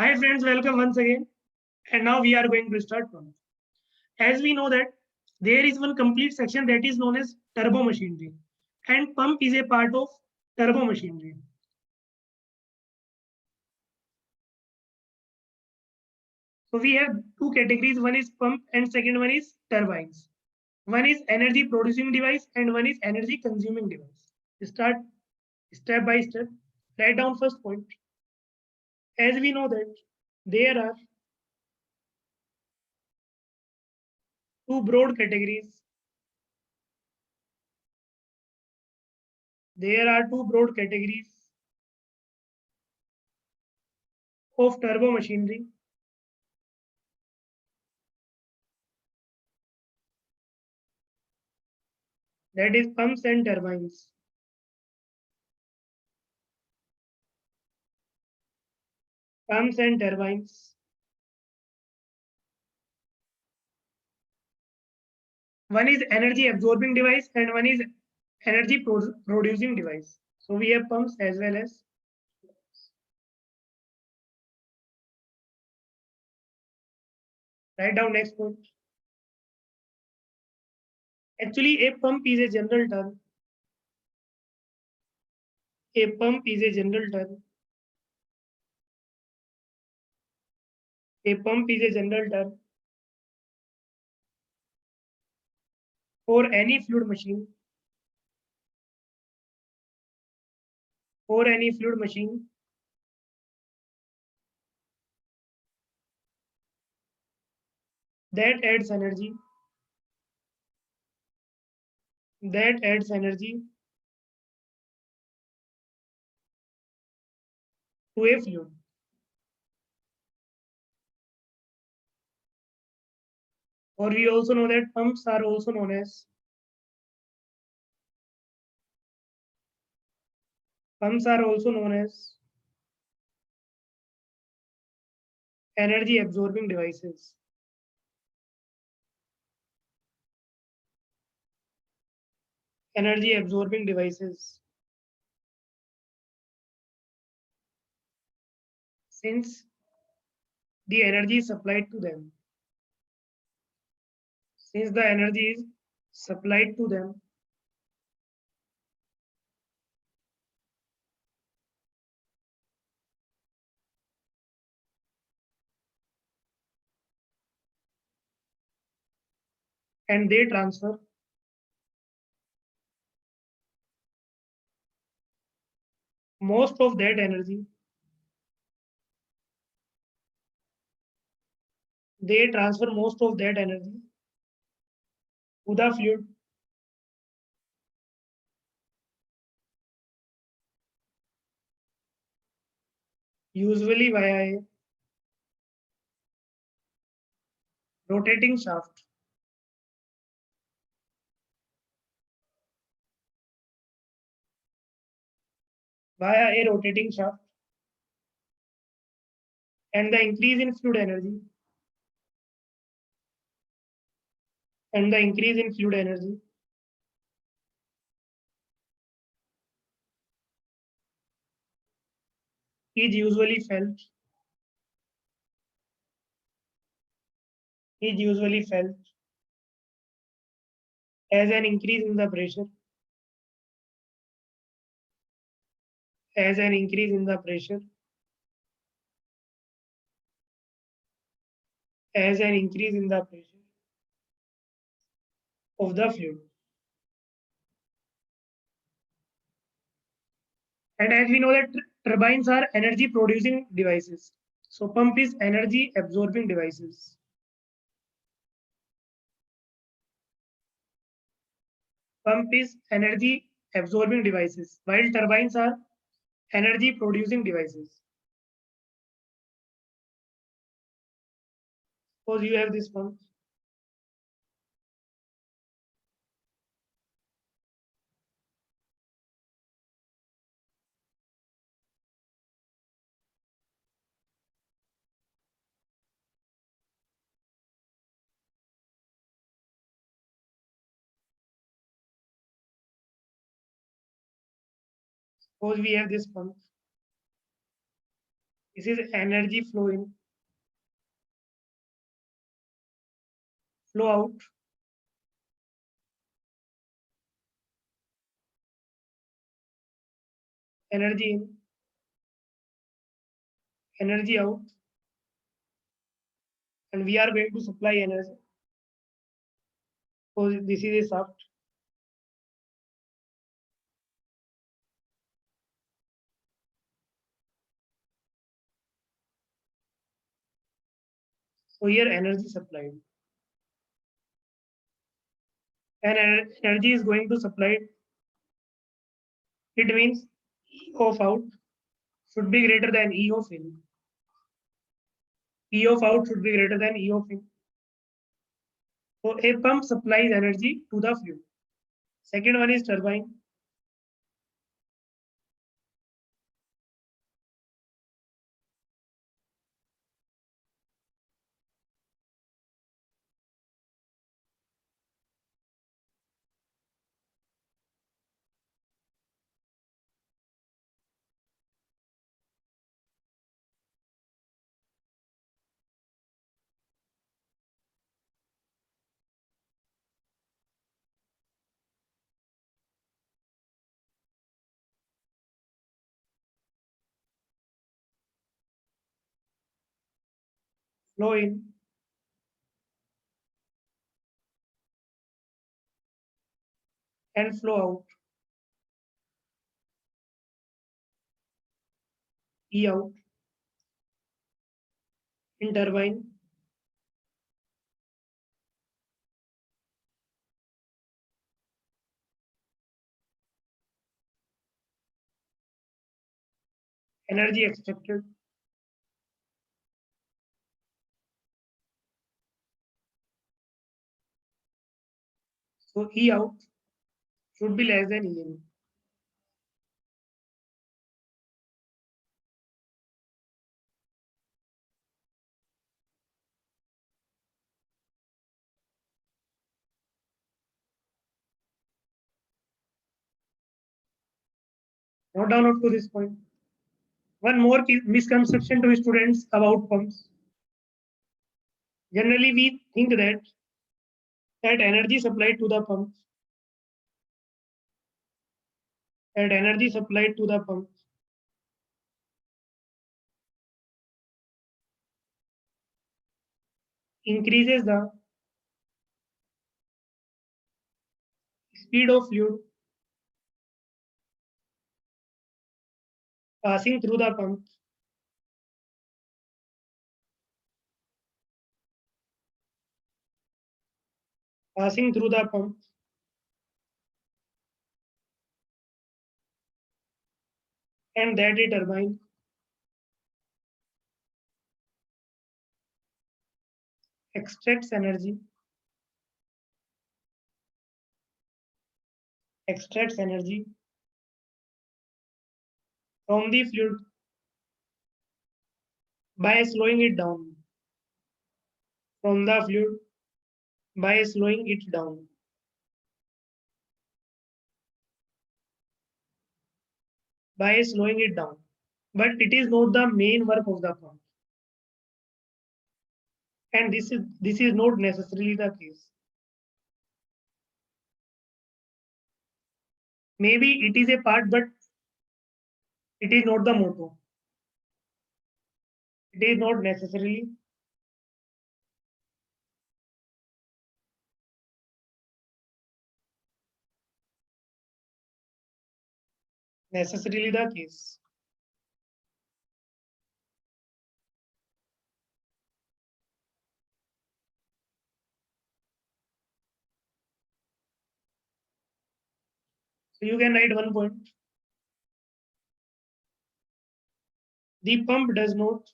Hi friends, welcome once again. And now we are going to start pump. As we know that there is one complete section that is known as turbo machinery, and pump is a part of turbo machinery. So we have two categories. One is pump and second one is turbines. One is energy producing device and one is energy consuming device. Start step by step. Write down first point. As we know that there are two broad categories. There are two broad categories of turbo machinery. That is pumps and turbines. Pumps and turbines. One is energy absorbing device and one is energy producing device. So we have pumps as well as. Write down next point. Actually, a pump is a general term. A pump is a general term. A pump is a general term for any fluid machine. For any fluid machine that adds energy. That adds energy to a fluid. Or we also know that pumps are also known as energy absorbing devices. Energy absorbing devices. Since the energy is supplied to them. Since the energy is supplied to them, and they transfer most of that energy. They transfer most of that energy to the fluid, usually via a rotating shaft. Via a rotating shaft, and the increase in fluid energy, and the increase in fluid energy is usually felt as an increase in the pressure, as an increase in the pressure, as an increase in the pressure of the fluid. And as we know that turbines are energy producing devices. So pump is energy absorbing devices. Pump is energy absorbing devices, while turbines are energy producing devices. Suppose you have this pump. Suppose we have this pump. This is energy flow in, flow out, energy in, energy out, and we are going to supply energy. So this is a shaft. So here energy supplied. And energy is going to supply. It means E of out should be greater than E of in. E of out should be greater than E of in. So a pump supplies energy to the fluid. Second one is turbine. Flow in and flow out. E out in turbine. Energy extracted. So E out should be less than E in. Note down up to this point. One more misconception to students about pumps. Generally, we think that energy supplied to the pump, that energy supplied to the pump increases the speed of fluid passing through the pump, passing through the pump, and that a turbine extracts energy, extracts energy from the fluid by slowing it down, from the fluid by slowing it down, by slowing it down. But it is not the main work of the pump, and this is not necessarily the case. Maybe it is a part, but it is not the motto. It is not necessarily the case. So you can write one point. The pump does not,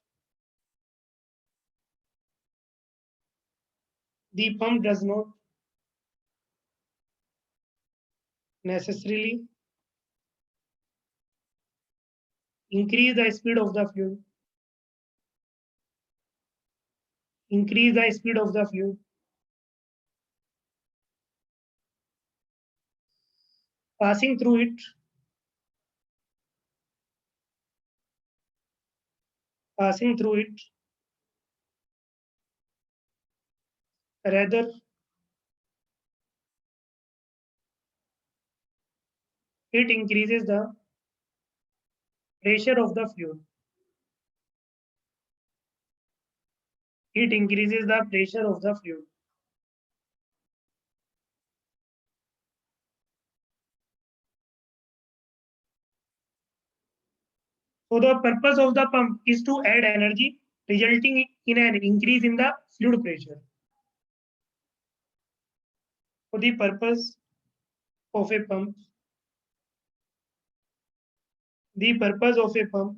the pump does not necessarily increase the speed of the fluid, increase the speed of the fluid passing through it passing through it. Rather, it increases the pressure of the fluid. It increases the pressure of the fluid. So the purpose of the pump is to add energy, resulting in an increase in the fluid pressure. For the purpose of a pump, the purpose of a pump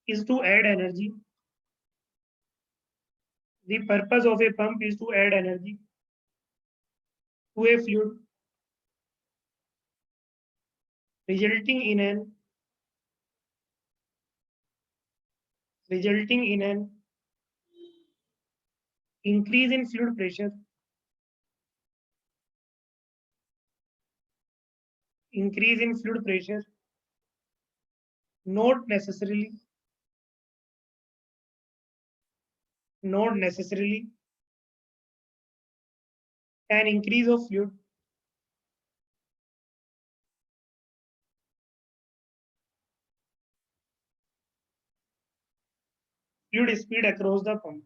is to add energy. The purpose of a pump is to add energy to a fluid, resulting in an increase in fluid pressure, increase in fluid pressure, not necessarily, not necessarily an increase of fluid speed across the pump.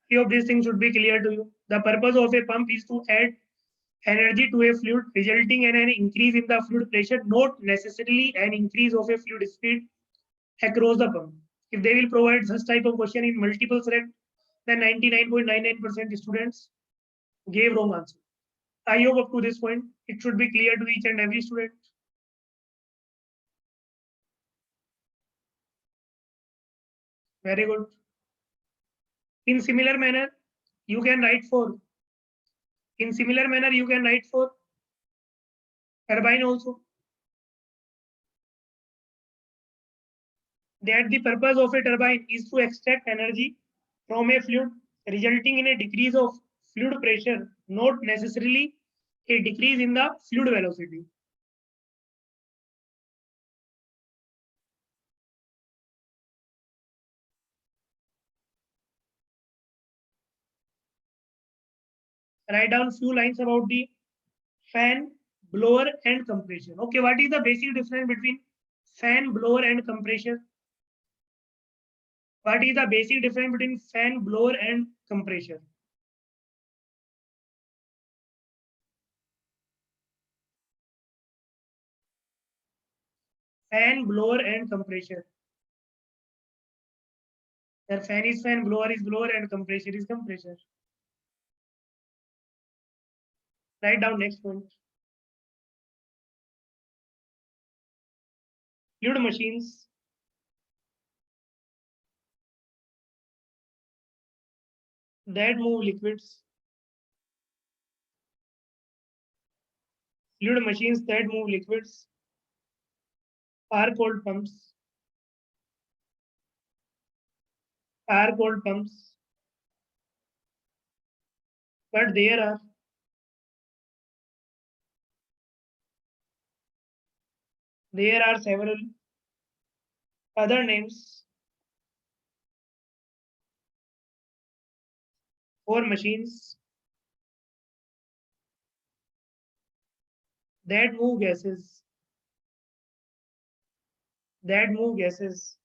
Few of these things should be clear to you. The purpose of a pump is to add energy to a fluid, resulting in an increase in the fluid pressure, not necessarily an increase of a fluid speed across the pump. If they will provide such type of question in multiple select, then 99.99% students gave wrong answer. I hope up to this point, it should be clear to each and every student. Very good. In similar manner, you can write for, turbine also. That the purpose of a turbine is to extract energy from a fluid, resulting in a decrease of fluid pressure, not necessarily a decrease in the fluid velocity. Write down few lines about the fan, blower, and compressor. Okay, what is the basic difference between fan, blower, and compressor? What is the basic difference between fan, blower, and compressor? Fan, blower, and compressor. The fan is fan, blower is blower, and compressor is compressor. Write down next one. Fluid machines that move liquids. Fluid machines that move liquids are called pumps. Are called pumps. But there are several other names for machines that move gases. That move gases.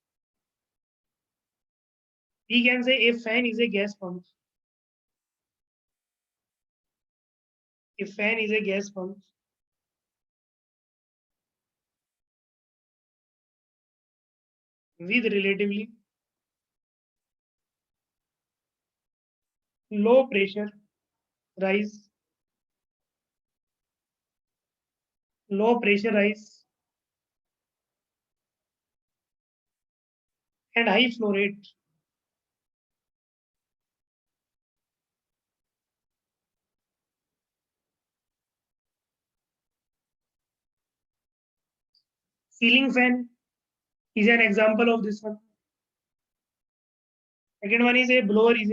We can say a fan is a gas pump. A fan is a gas pump. With relatively low pressure rise, low pressure rise, and high flow rate. Ceiling fan is an example of this one. Second one is a blower is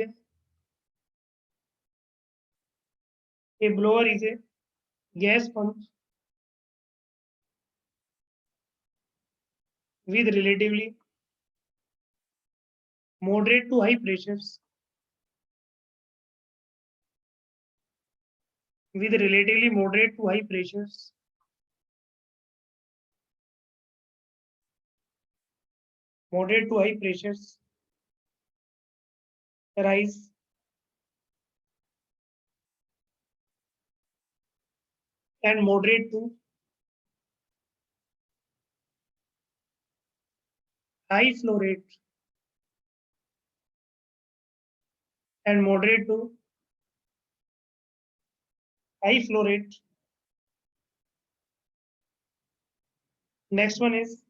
a blower is a gas pump. with relatively moderate to high pressures, with relatively moderate to high pressures, moderate to high pressures rise and moderate to high flow rate and moderate to high flow rate. Next one is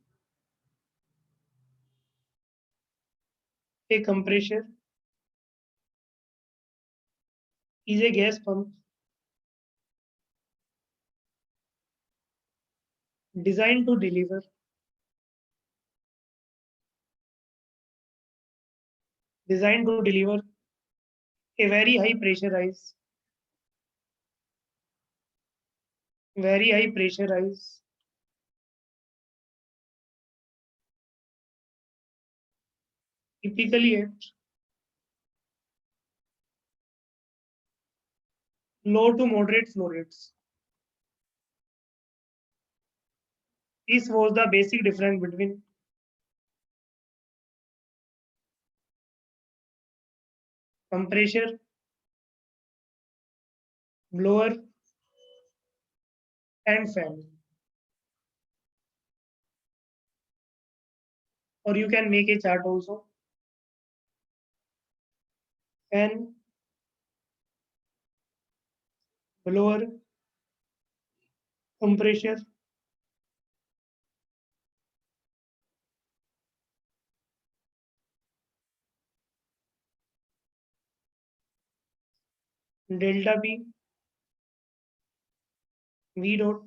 a compressor is a gas pump designed to deliver a very high pressurized typically at low to moderate flow rates. This was the basic difference between compressor, blower, and fan. Or you can make a chart also. Fan, blower, compressor, delta P, V dot,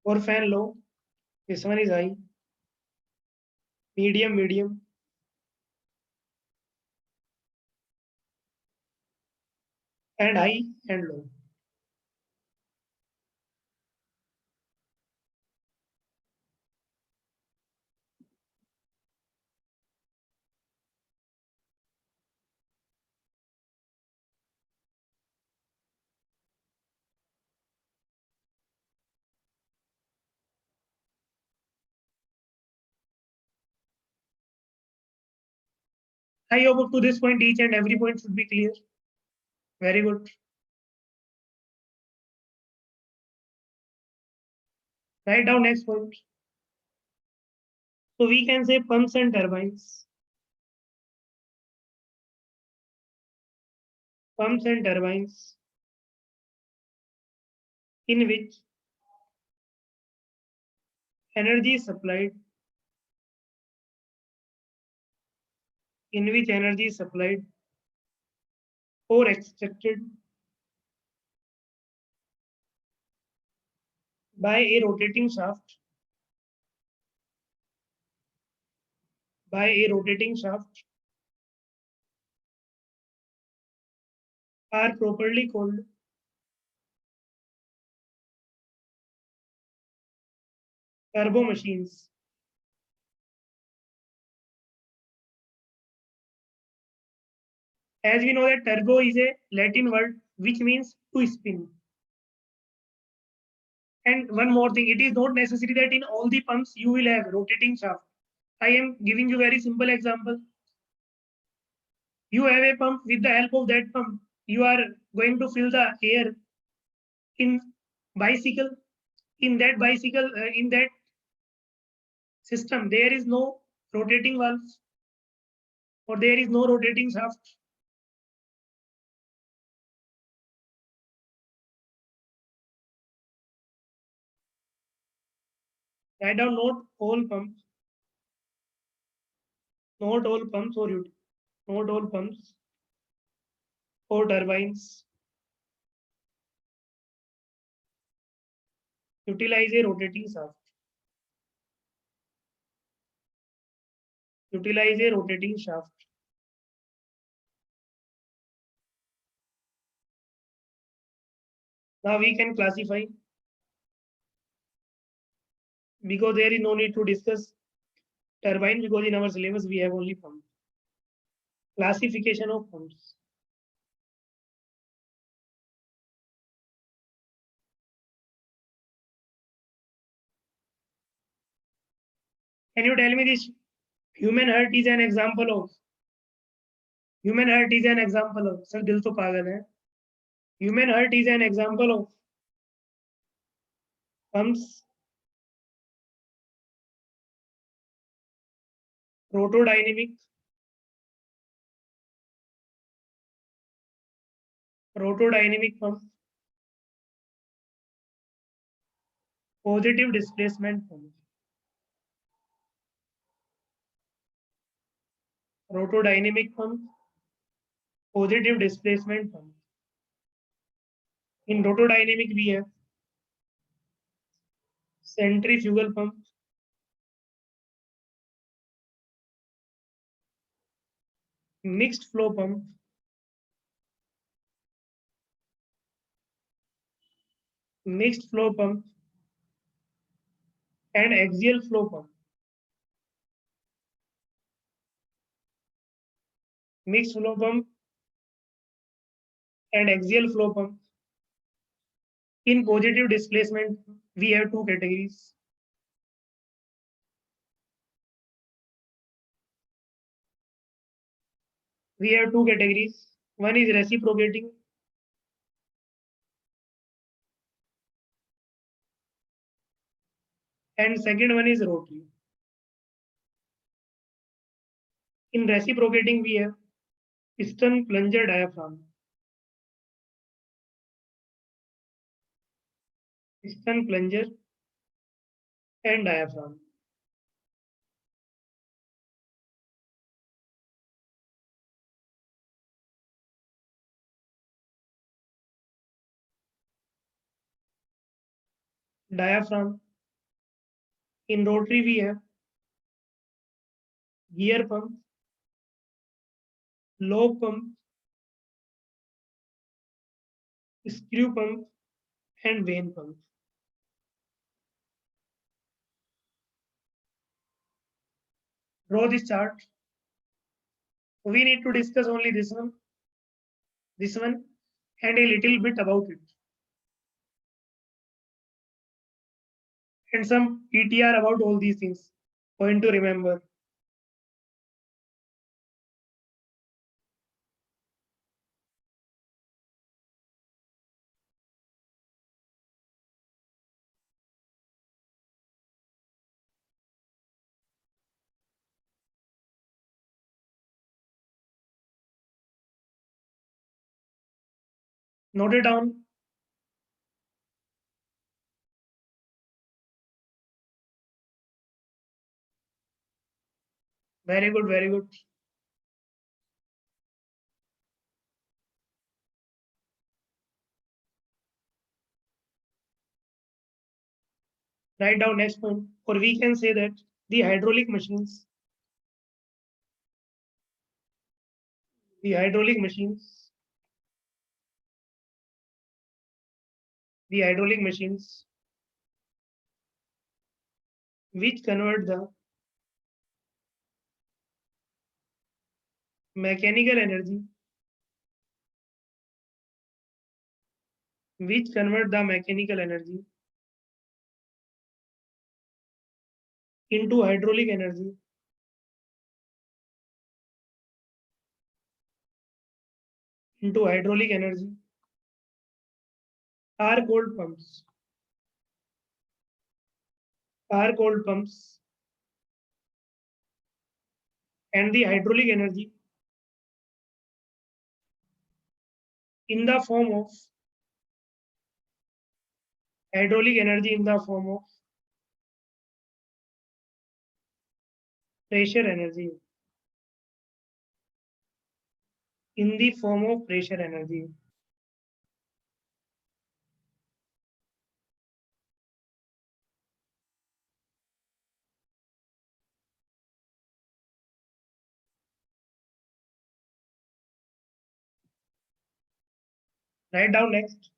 or fan low. This one is high, medium, and high and low. I hope up to this point each and every point should be clear. Very good. Write down next point. So we can say pumps and turbines. Pumps and turbines in which energy is supplied, or extracted by a rotating shaft, are properly called turbo machines. As we know that turbo is a Latin word which means to spin. And one more thing, it is not necessary that in all the pumps you will have rotating shaft. I am giving you very simple example. You have a pump, with the help of that pump, you are going to fill the air in bicycle. In that system, there is no rotating valve or there is no rotating shaft. Write down not all pumps or not all pumps or turbines utilize a rotating shaft. Utilize a rotating shaft. Now we can classify because there is no need to discuss turbine because in our syllabus we have only pump. Classification of pumps. Can you tell me this? Human heart is an example of. Human heart is an example of. Sir, दिल तो पागल है. Human heart is an example of pumps. Rotodynamic. Rotodynamic pump. Positive displacement pump. Rotodynamic pump. Positive displacement pump. In rotodynamic we have centrifugal pump, mixed flow pump, mixed flow pump, and axial flow pump. Mixed flow pump and axial flow pump. In positive displacement, we have two categories. We have two categories. One is reciprocating and second one is rotary. In reciprocating, we have piston plunger diaphragm. Piston plunger and diaphragm. Diaphragm. In rotary, we have gear pump, lobe pump, screw pump, and vane pump. Draw this chart. We need to discuss only this one, and a little bit about it. And some ETR about all these things. Point to remember. Note it down. Very good, very good. Write down next point. Or we can say that the hydraulic machines, the hydraulic machines, the hydraulic machines, which convert the mechanical energy, which convert the mechanical energy into hydraulic energy, into hydraulic energy, are called pumps. Are called pumps. And the hydraulic energy in the form of hydraulic energy in the form of pressure energy. In the form of pressure energy. Write down next.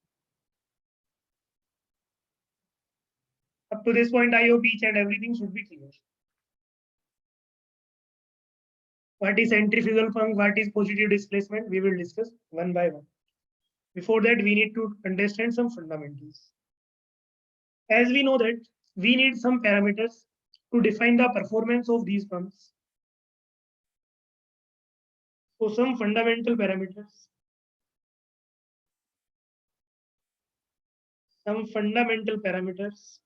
Up to this point, I hope each and everything should be clear. What is centrifugal pump? What is positive displacement? We will discuss one by one. Before that, we need to understand some fundamentals. As we know that we need some parameters to define the performance of these pumps. So some fundamental parameters. Some fundamental parameters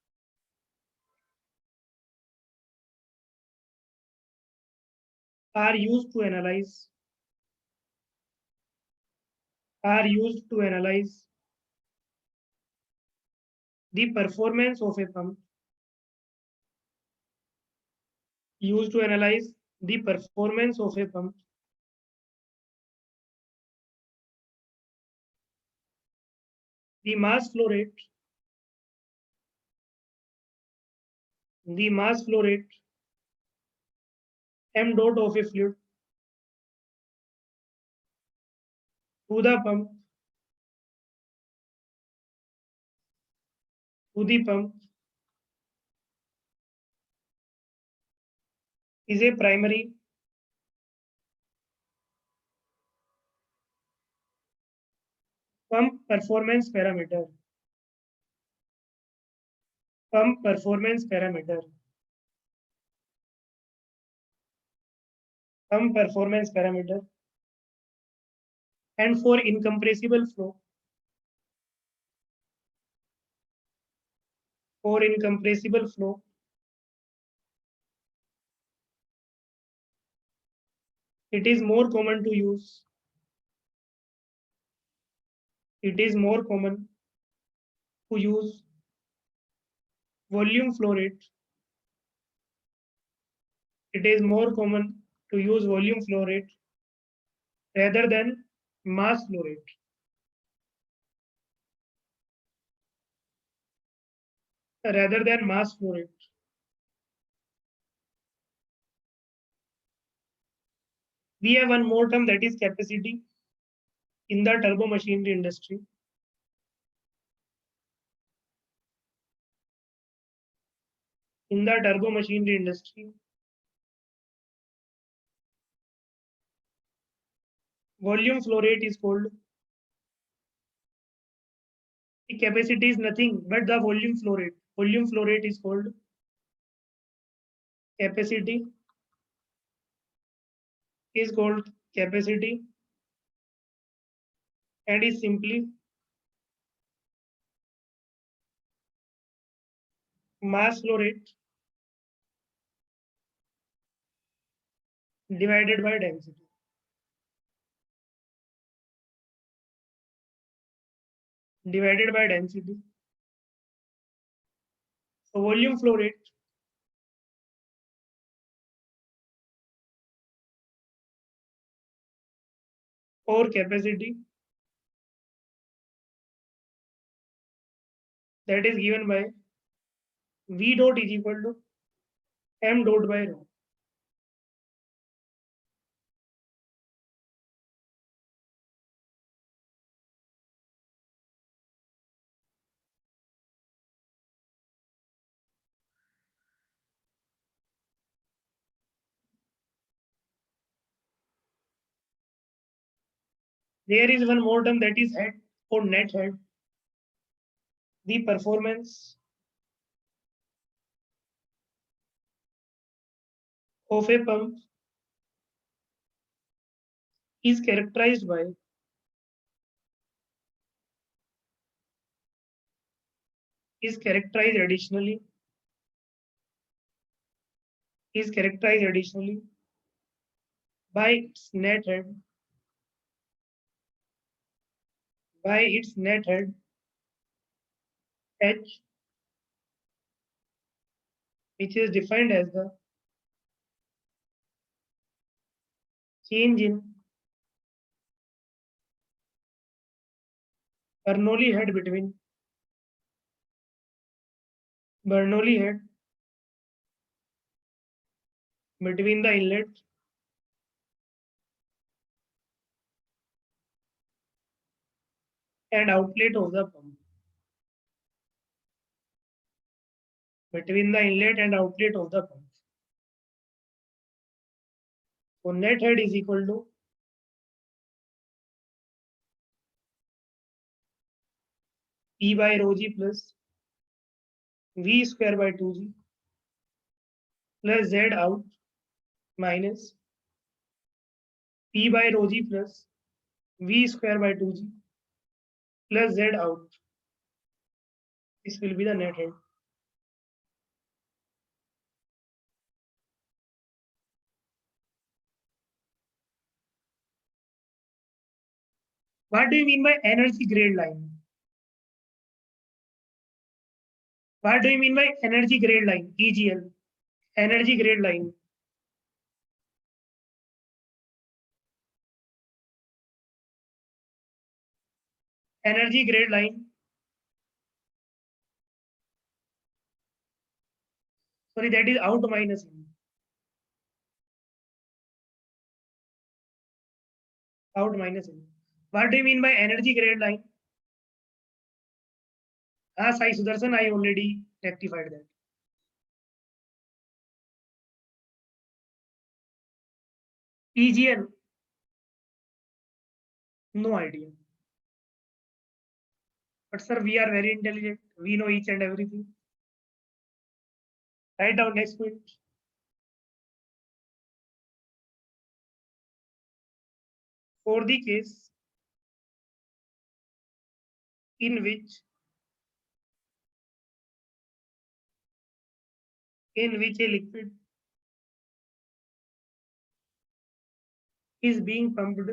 are used to analyze the performance of a pump, used to analyze the performance of a pump. The mass flow rate, m dot of a fluid to the pump, is a primary pump performance parameter. Pump performance parameter. Pump performance parameter. And for incompressible flow, it is more common to use. It is more common to use volume flow rate. It is more common to use volume flow rate rather than mass flow rate. Rather than mass flow rate. We have one more term, that is capacity in the turbo machinery industry. In the turbo machinery industry, volume flow rate is called. The capacity is nothing but the volume flow rate. Volume flow rate is called capacity. Is called capacity and is simply mass flow rate divided by density. Divided by density. So volume flow rate or capacity, that is given by V dot is equal to m dot by rho. There is one more term, that is head or net head. The performance of a pump is characterized additionally by its net head, H, which is defined as the change in Bernoulli head between the inlet and outlet of the pump. between the inlet and outlet of the pump. So net head is equal to P by rho g plus V square by 2g plus Z out minus P by rho g plus V square by 2g plus Z out. This will be the net head. What do you mean by energy grade line? What do you mean by energy grade line? EGL. Energy grade line. Energy grade line. Sorry, that is out minus in. Out minus in. What do you mean by energy grade line? Ah, Sai Sudarshan, I already rectified that. EGL. No idea. But sir, we are very intelligent. We know each and everything. Write down next point. For the case in which a liquid is being pumped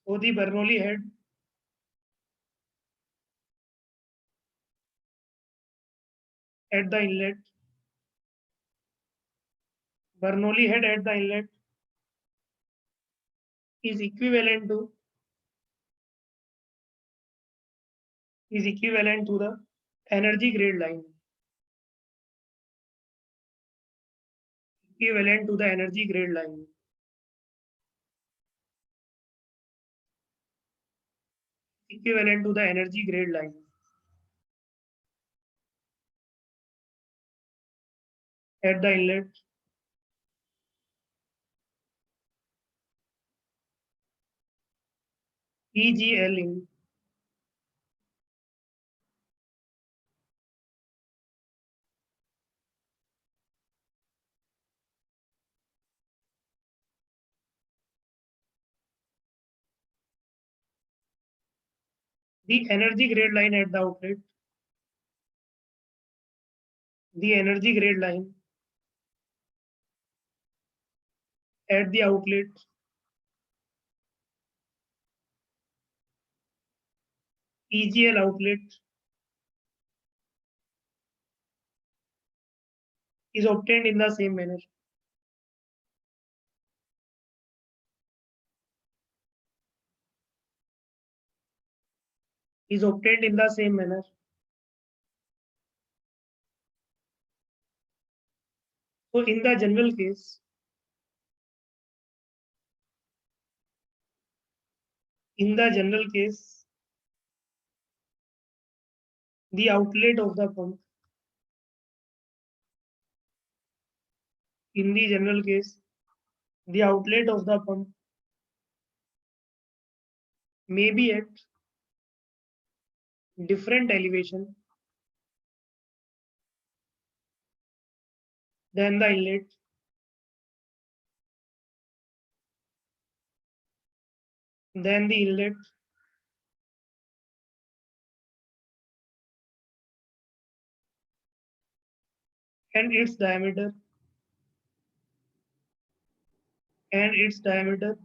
so the Bernoulli head at the inlet is equivalent to the energy grade line. Equivalent to the energy grade line. Equivalent to the energy grade line. At the inlet EGL in the energy grade line at the outlet. The energy grade line at the outlet EGL outlet is obtained in the same manner. Is obtained in the same manner. So in the general case, the outlet of the pump, in the general case, the outlet of the pump may be at different elevation than the inlet, and its diameter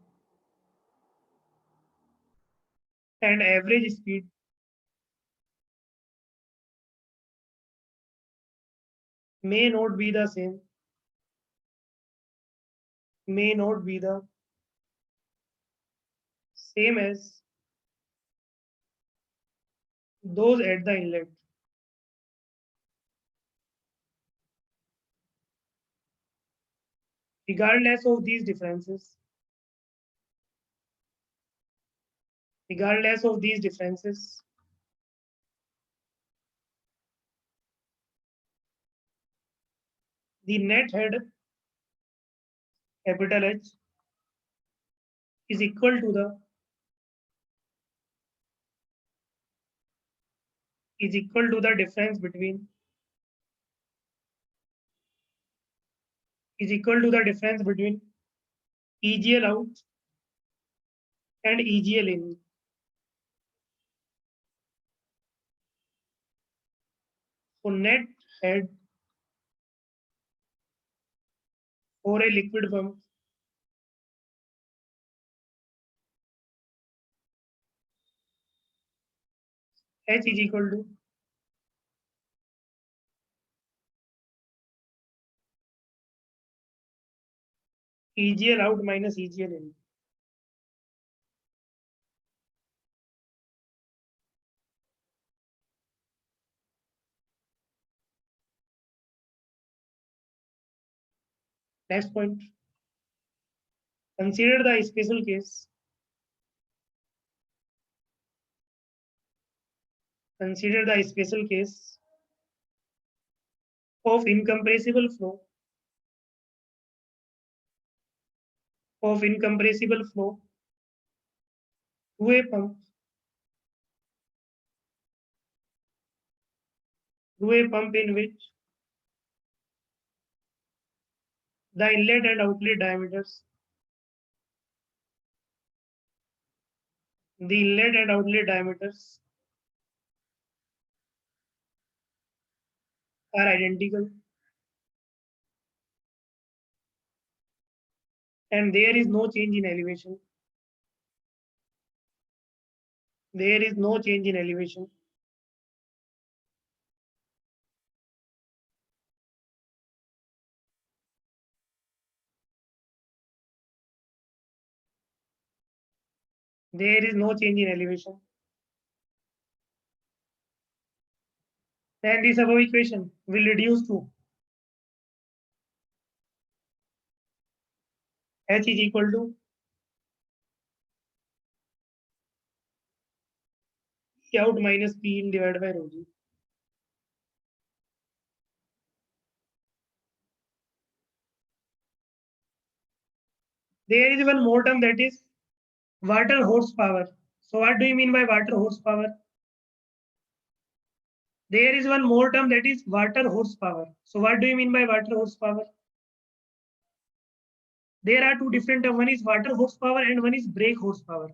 and average speed may not be the same, as those at the inlet. Regardless of these differences, regardless of these differences, the net head capital H is equal to the difference between EGL out and EGL in. So net head for a liquid pump H is equal to EGL out minus EGL in. Next point. Consider the special case. Consider the special case of incompressible flow to a pump in which the inlet and outlet diameters are identical and there is no change in elevation. There is no change in elevation. There is no change in elevation. Then this above equation will reduce to H is equal to P out minus P in divided by rho g. There is one more term, that is water horsepower. So what do you mean by water horsepower? There is one more term, that is water horsepower. So what do you mean by water horsepower? There are two different terms. One is water horsepower and one is brake horsepower.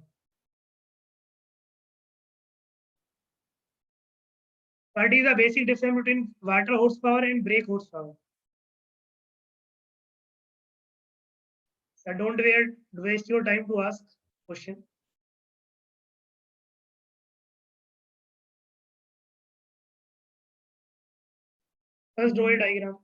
What is the basic difference between water horsepower and brake horsepower? So don't waste your time to ask question. First draw a diagram.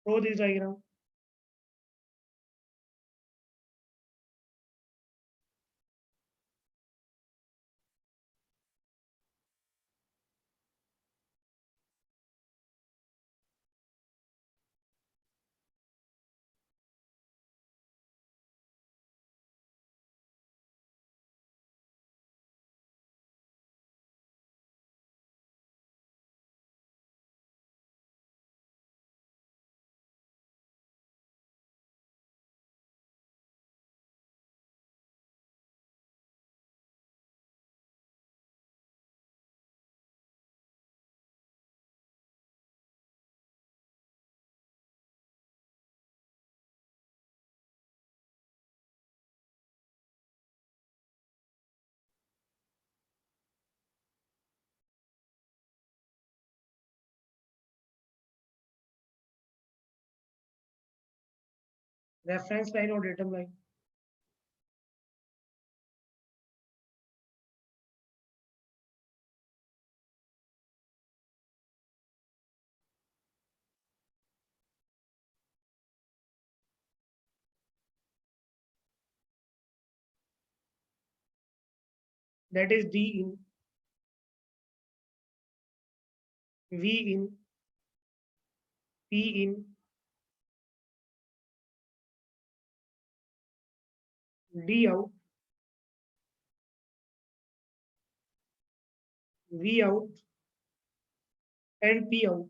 Draw this diagram. reference line or datum line. That is D in, V in, P in, D out, V out, and P out.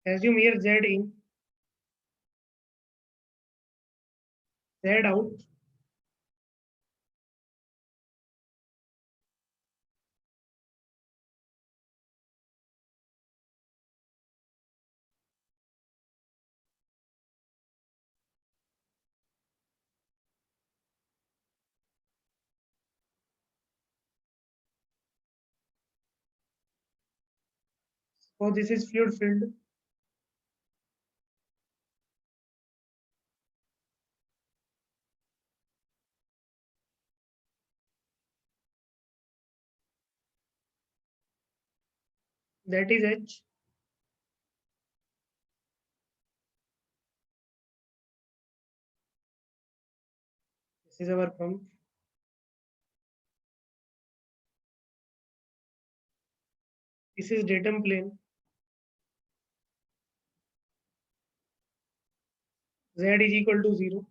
Assume here Z in, Z out, so this is fluid filled. That is H. This is our pump. This is datum plane. Z is equal to 0.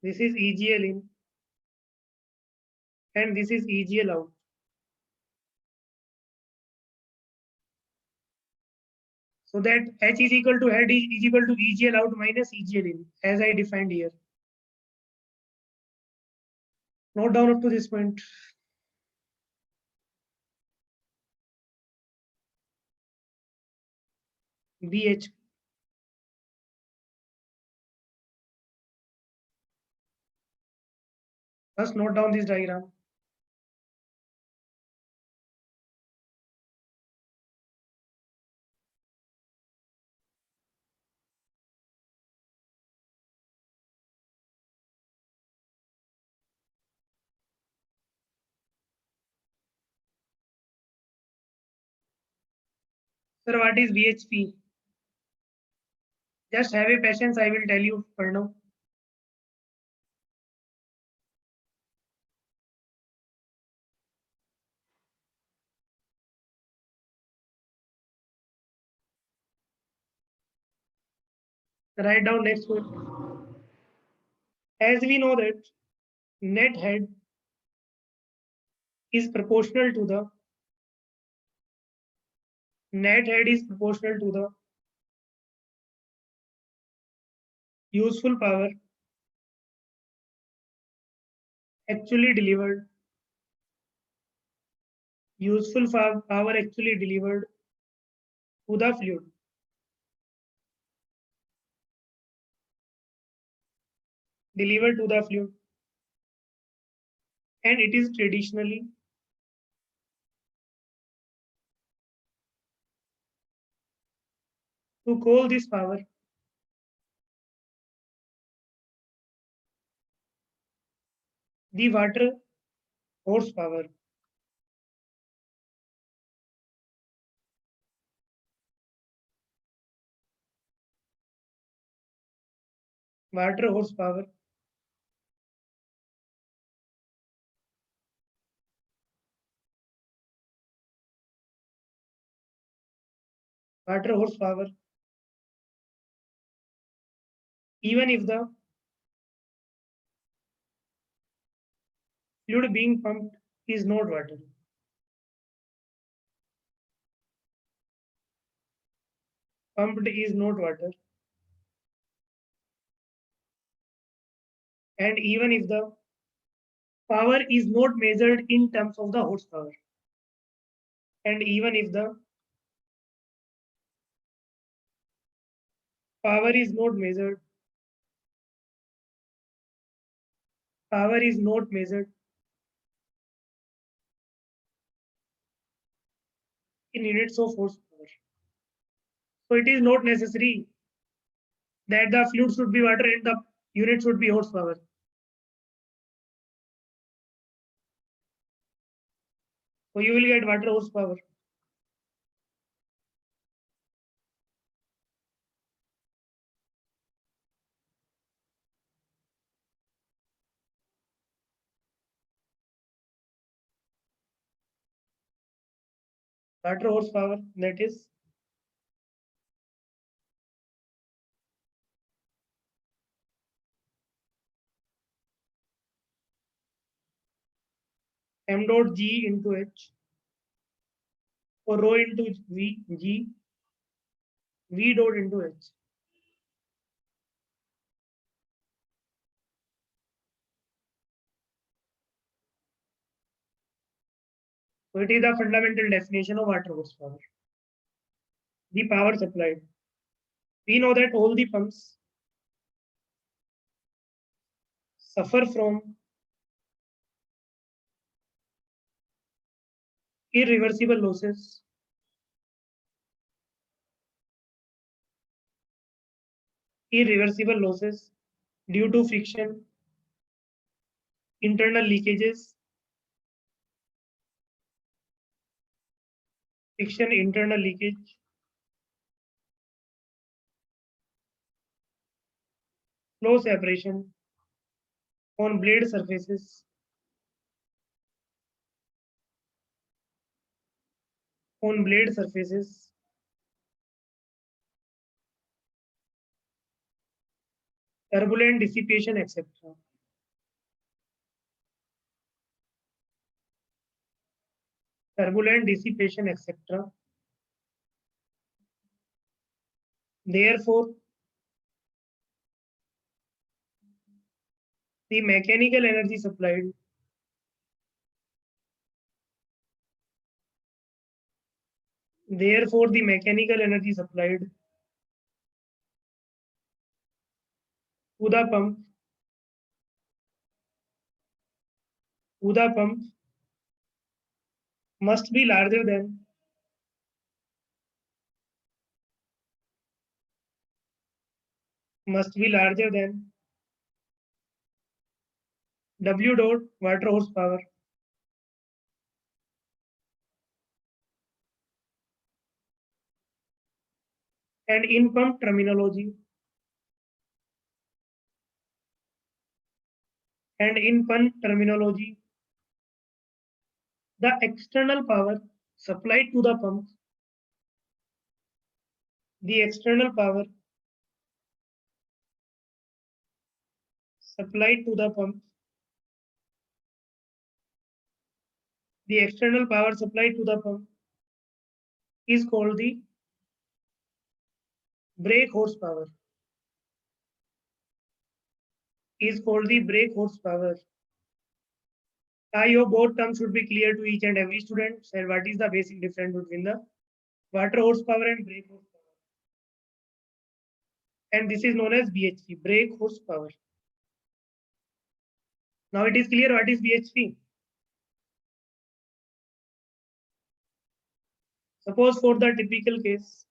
This is EGL in and this is EGL out. So that H is equal to head is equal to EGL out minus EGL in, as I defined here. Note down up to this point. BH. First note down this diagram. Sir, what is BHP? Just have a patience, I will tell you for now. Write down next one. As we know that net head is proportional to the useful power actually delivered power actually to the fluid. Delivered to the fluid. And it is traditionally to call this power the water horsepower. Water horsepower water horsepower even if the fluid being pumped is not water. Pumped is not water. And even if the power is not measured in terms of the horsepower. And even if the power is not measured, power is not measured in units of horsepower. So it is not necessary that the fluid should be water and the unit should be horsepower. So you will get water horsepower. Water horsepower, that is m dot g into h or rho into v dot into h. So it is the fundamental definition of water horsepower. The power supplied. We know that all the pumps suffer from irreversible losses due to friction, internal leakages, internal leakage, flow separation on blade surfaces, turbulent dissipation, etc. turbulent, dissipation, etc. Therefore, the mechanical energy supplied Therefore, the mechanical energy supplied to the pump to the pump must be larger than must be larger than W dot water horsepower and in pump terminology, the external power supplied to the pump, the external power supplied to the pump, the external power supplied to the pump is called the brake horsepower. Is called the brake horsepower. I hope both terms should be clear to each and every student. Sir, what is the basic difference between the water horsepower and brake horsepower? And this is known as BHP, brake horsepower. Now it is clear what is BHP. Suppose for the typical case,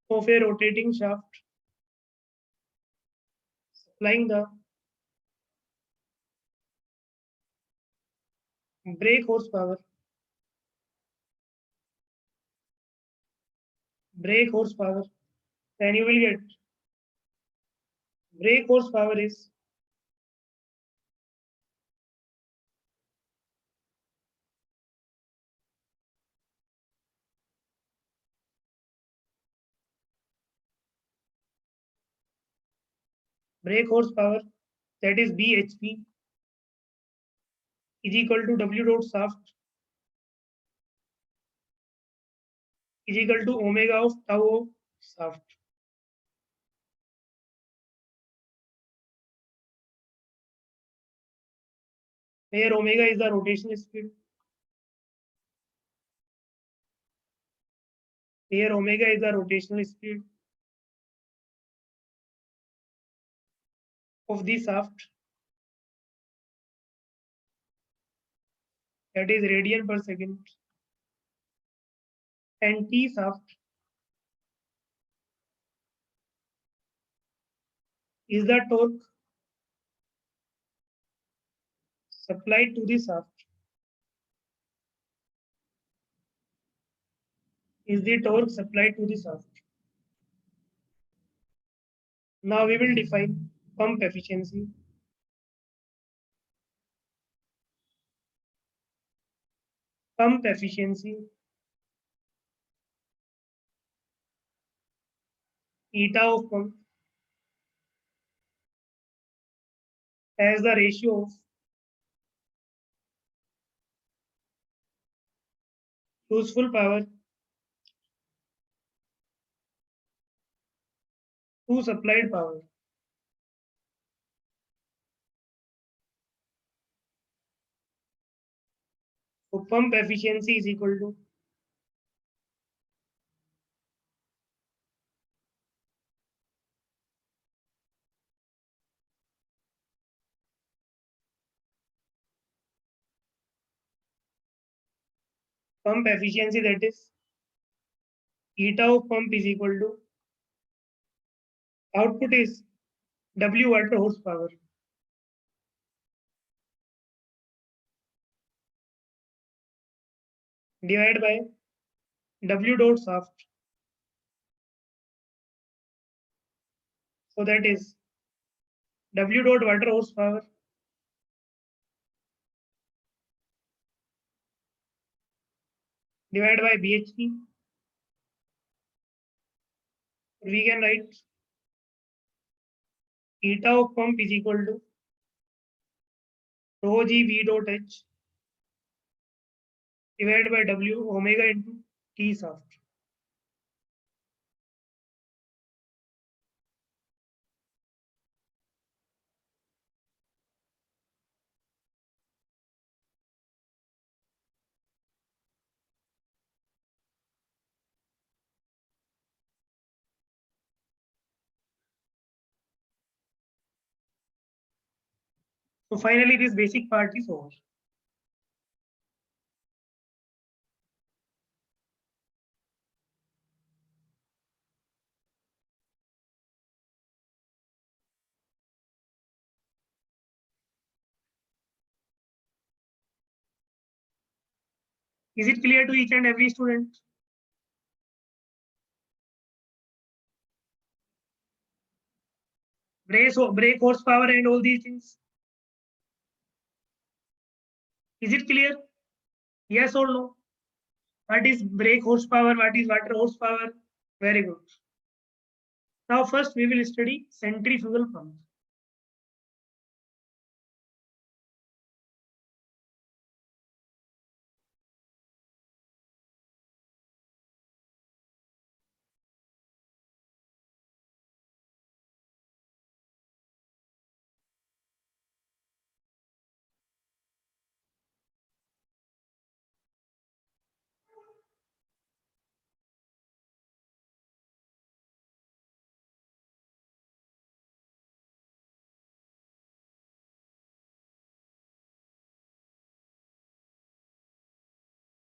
of a rotating shaft, supplying the brake horsepower, then you will get brake horsepower is brake horsepower, that is BHP, is equal to W dot shaft is equal to omega of tau of shaft. Where omega is the rotational speed. Here omega is the rotational speed of the shaft, that is radian per second, and T shaft is the torque supplied to the shaft. Now we will define pump efficiency. Pump efficiency, eta of pump, as the ratio of useful power to supplied power. So pump efficiency is equal to pump efficiency, that is eta of pump is equal to output is W water horsepower divided by W dot shaft. So that is W dot water horsepower divided by BHP. We can write eta of pump is equal to rho g v dot h divided by w omega into T shaft. So finally, this basic part is over. Is it clear to each and every student? Brake horsepower and all these things. Is it clear? Yes or no? What is brake horsepower? What is water horsepower? Very good. Now first we will study centrifugal pump.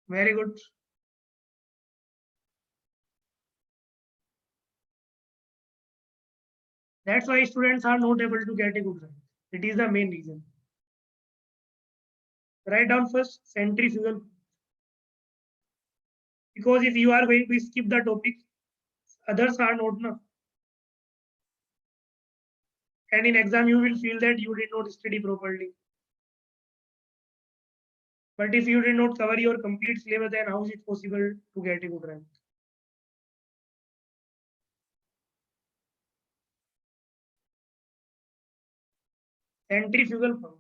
Very good. That's why students are not able to get a good rank. It is the main reason. Write down first centrifugal. Because if you are going to skip the topic, others are not. No? And in exam, you will feel that you did not study properly. But if you did not cover your complete syllabus, then how is it possible to get a good rank? Centrifugal pump.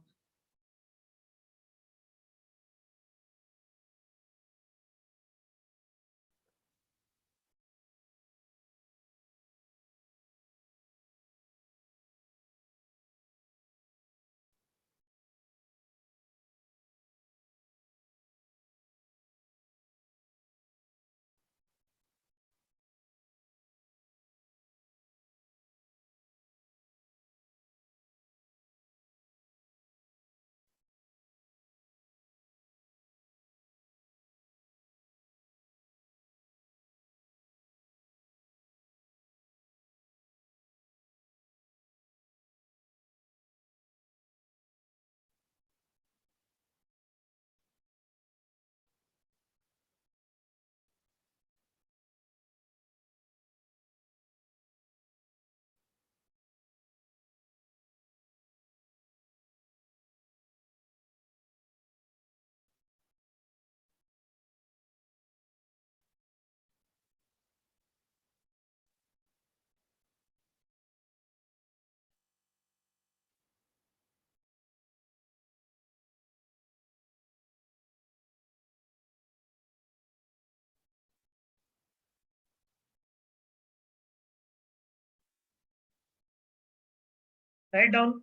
Write down.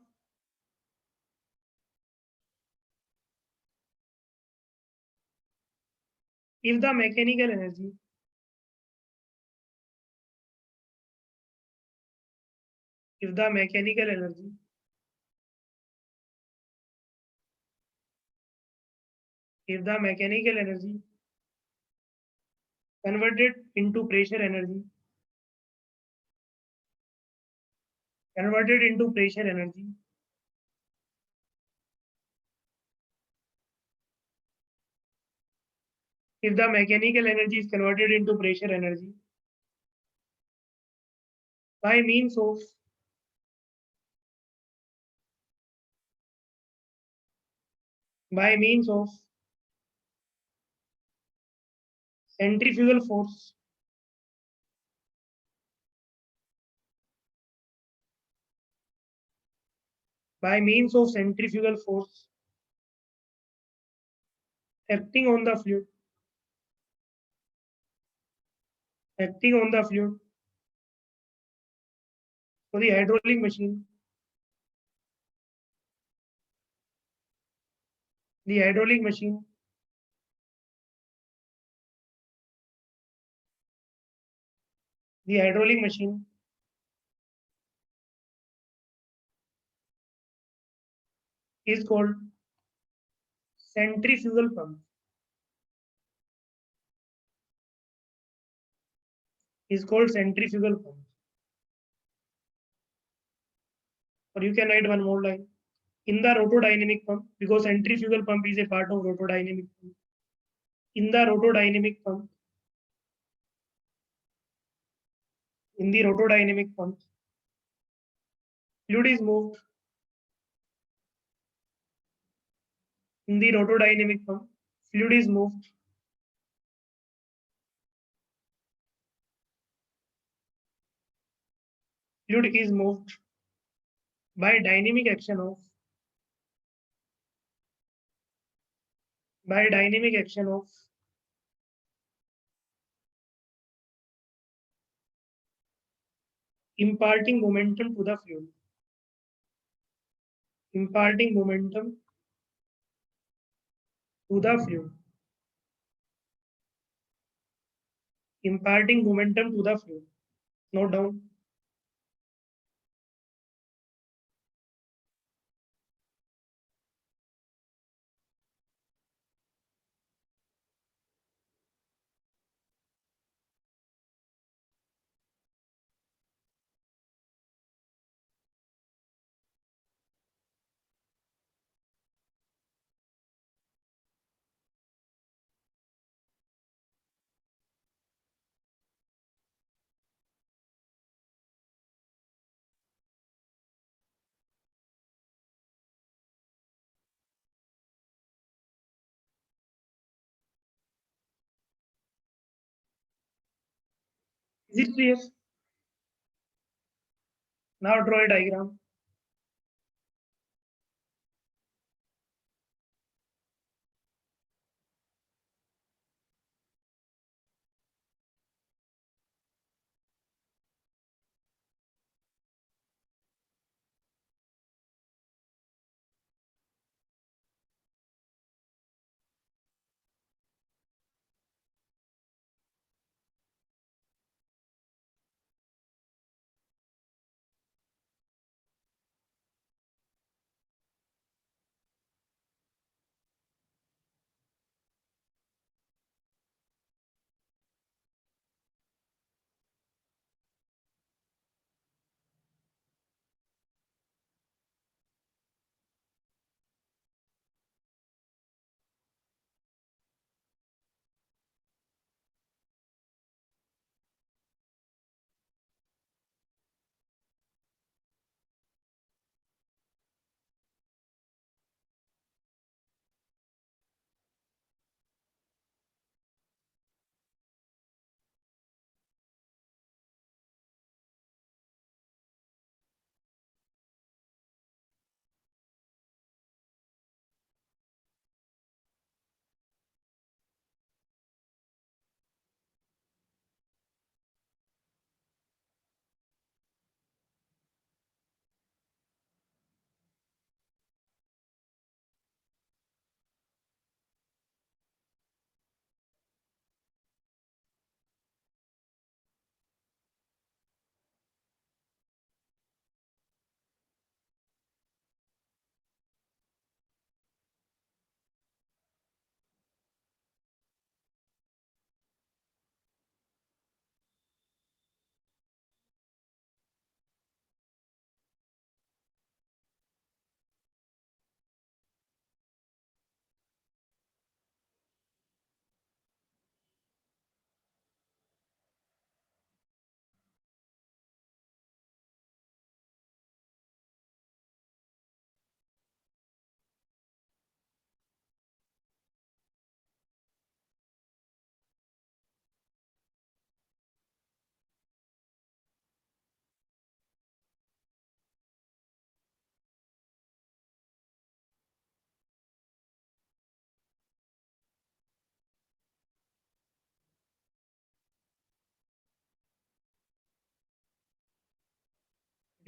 If the mechanical energy if the mechanical energy if the mechanical energy converted into pressure energy converted into pressure energy if the mechanical energy is converted into pressure energy by means of by means of centrifugal force by means of centrifugal force acting on the fluid, acting on the fluid. So the hydraulic machine the hydraulic machine is called centrifugal pump, is called centrifugal pump. Or you can write one more line. In the rotodynamic pump, because centrifugal pump is a part of rotodynamic pump. In the rotodynamic pump, in the rotodynamic pump, fluid is moved. In the rotodynamic pump, fluid is moved fluid is moved by dynamic action of by dynamic action of imparting momentum to the fluid, imparting momentum to the fluid, imparting momentum to the fluid. Note down. Is it clear? Now draw a diagram.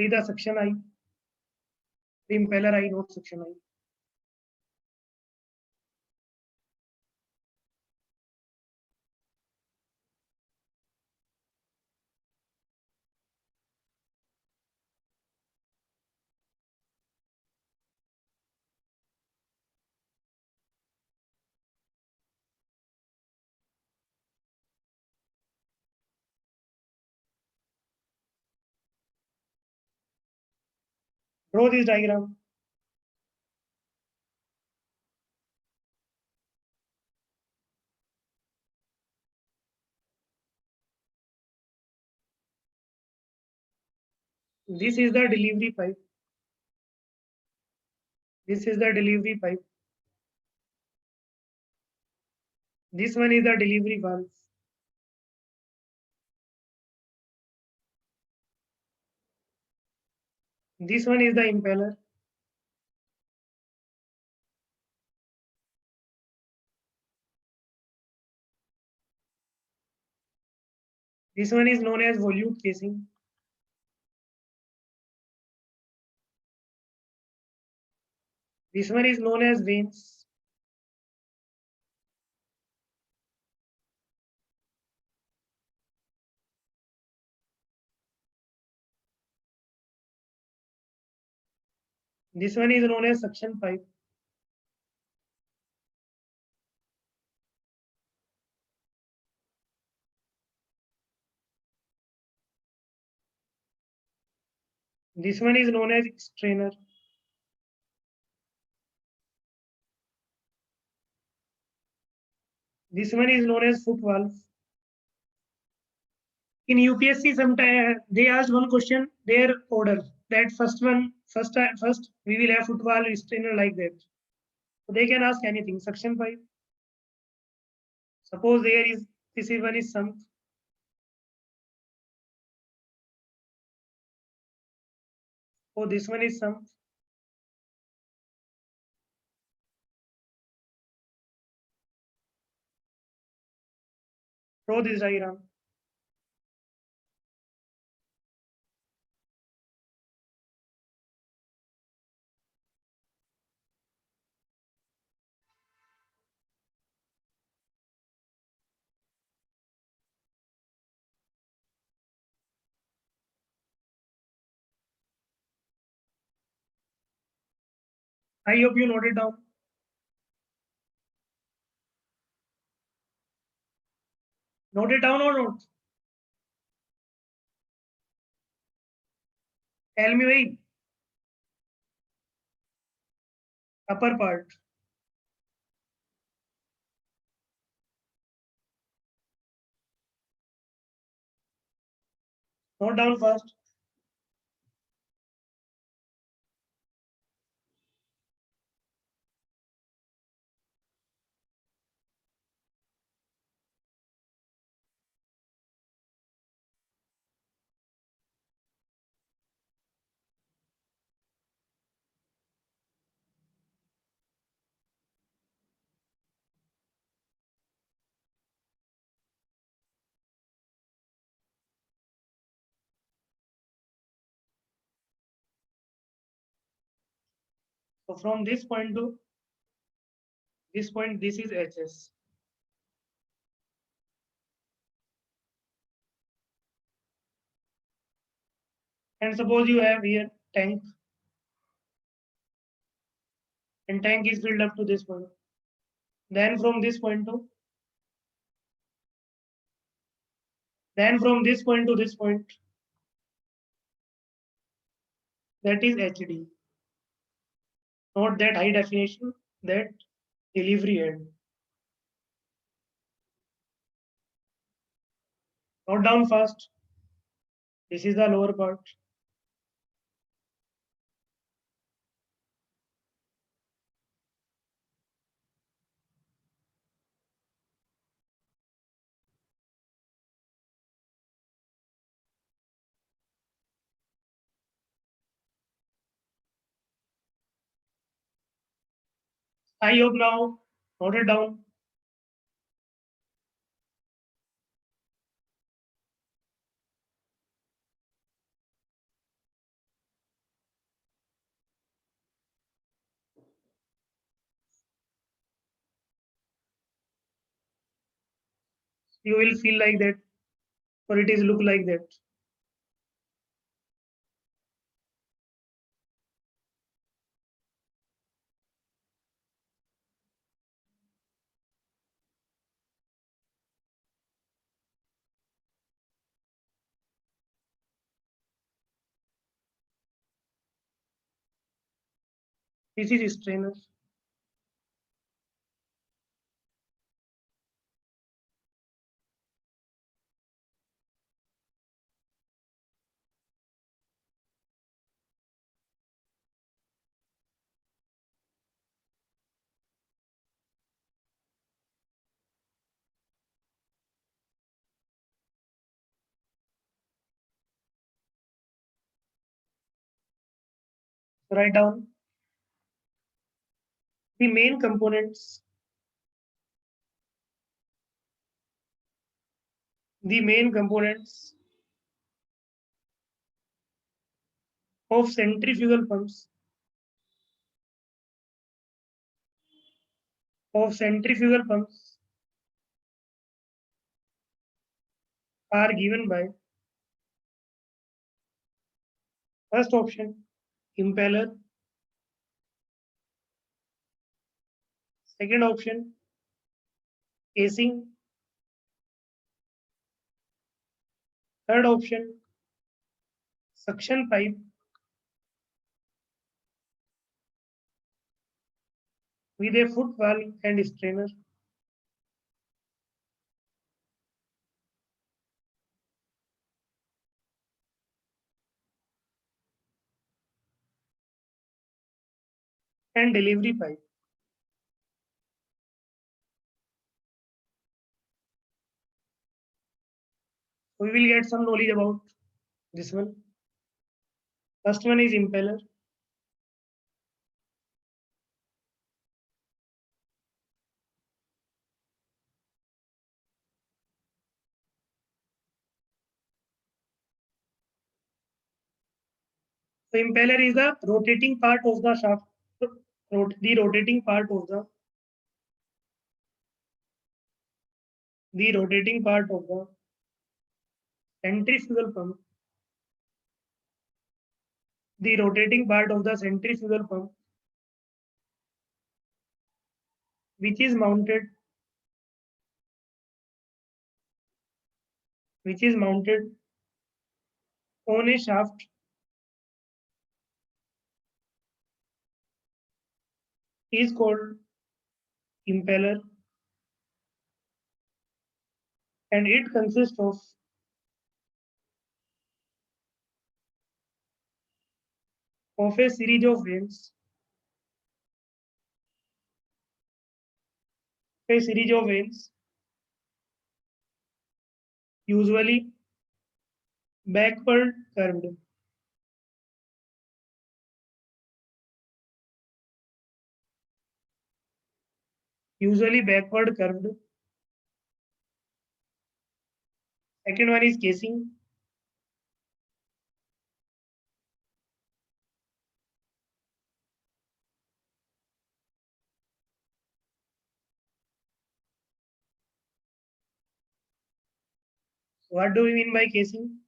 See the suction eye, the impeller eye, not suction eye. Draw this diagram. This is the delivery pipe. This is the delivery pipe. This one is the delivery valve. This one is the impeller. This one is known as volute casing. This one is known as vanes. This one is known as suction pipe. This one is known as strainer. This one is known as foot valve. In UPSC, sometime they asked one question, their order. That first one, first we will have foot valve, strainer like that. So they can ask anything. Suction pipe. Suppose there is this is one is sump. Oh, this one is sump. Draw this diagram. I hope you note it down. Note it down or not? Tell me why. Upper part. Note down first. So from this point to this point, this is HS. And suppose you have here tank, and tank is filled up to this point. Then from this point to, then from this point to this point, that is HD. Not that high definition, that delivery end. Note down fast. This is the lower part. I hope now, note it down. You will feel like that, or it is look like that. This is strainer. Write down the main components. The main components of centrifugal pumps are given by first option impeller, second option casing, third option suction pipe with a foot valve and strainer. And delivery pipe. We will get some knowledge about this one. First one is impeller. So impeller is the rotating part of the shaft, the rotating part of the rotating part of the centrifugal pump, the rotating part of the centrifugal pump, which is mounted, which is mounted on a shaft is called impeller, and it consists of a series of vanes, a series of vanes, usually backward curved, usually backward curved. Second one is casing. What do we mean by casing?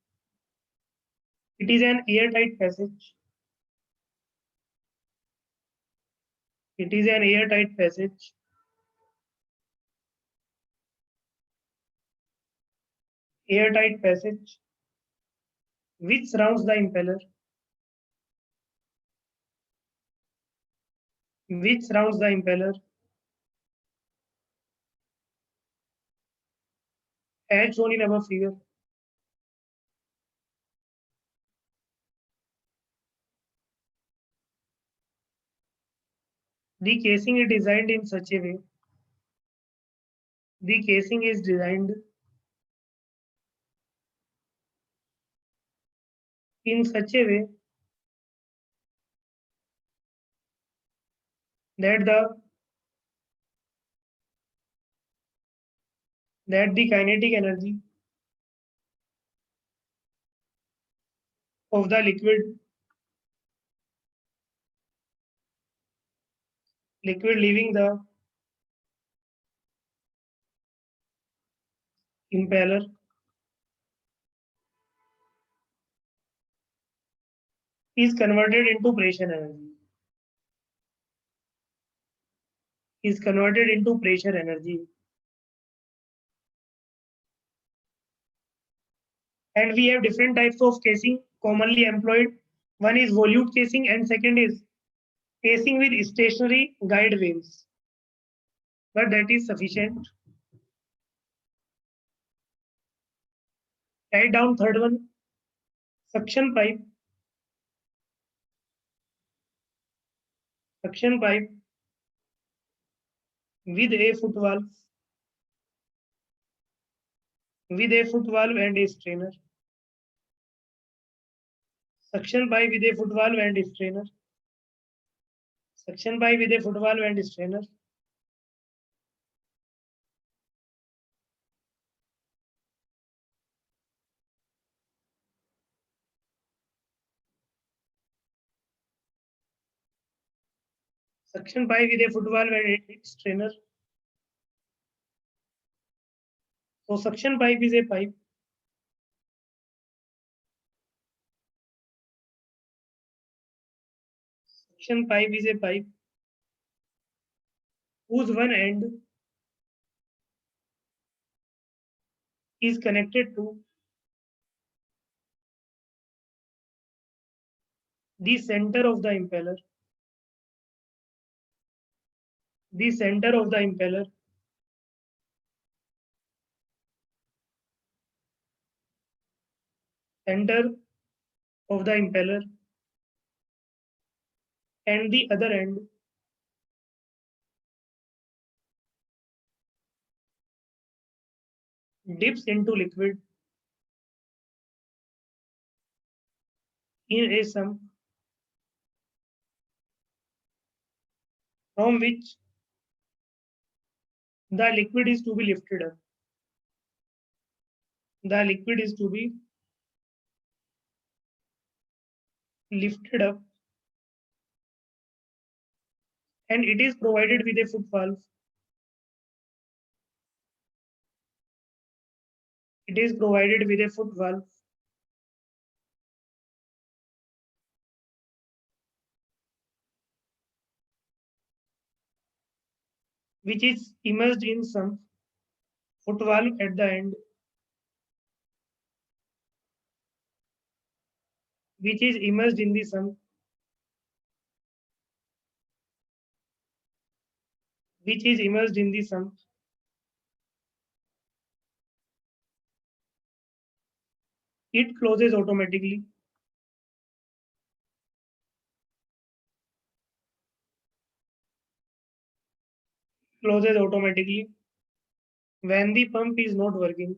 It is an airtight passage. It is an airtight passage airtight passage which surrounds the impeller, which surrounds the impeller as shown in our figure. The casing is designed in such a way. The casing is designed in such a way that the kinetic energy of the liquid leaving impeller is converted into pressure energy. Is converted into pressure energy. And we have different types of casing commonly employed. One is volute casing and second is casing with stationary guide vanes. But that is sufficient. Write down third one, suction pipe. Suction pipe with a foot valve. With a foot valve and a strainer. Suction pipe with a foot valve and a strainer. Suction pipe with a foot valve and a strainer. Suction pipe with a foot valve and a strainer. So suction pipe is a pipe suction pipe is a pipe whose one end is connected to the center of the impeller. The center of the impeller. Center of the impeller. And the other end dips into liquid in a sump from which the liquid is to be lifted up. The liquid is to be lifted up and it is provided with a foot valve. It is provided with a foot valve which is immersed in some foot valve at the end, which is immersed in the sump, which is immersed in the sump. It closes automatically. Closes automatically when the pump is not working.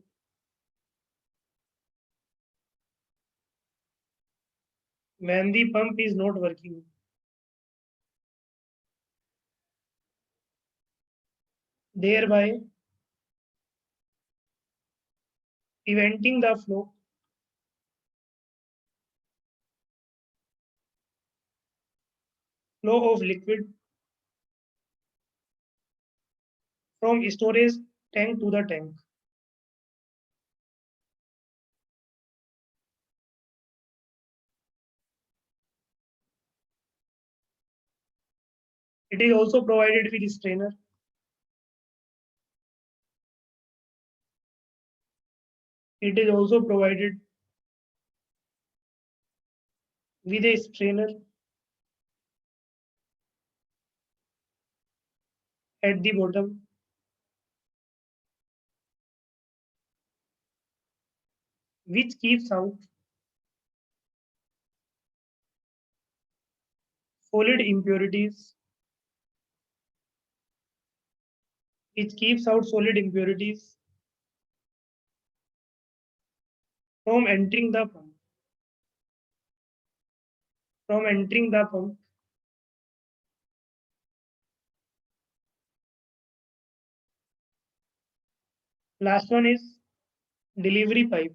When the pump is not working. Thereby preventing the flow of liquid from storage tank to the tank. It is also provided with strainer. It is also provided with a strainer at the bottom which keeps out solid impurities from entering the pump. From entering the pump. Last one is delivery pipe.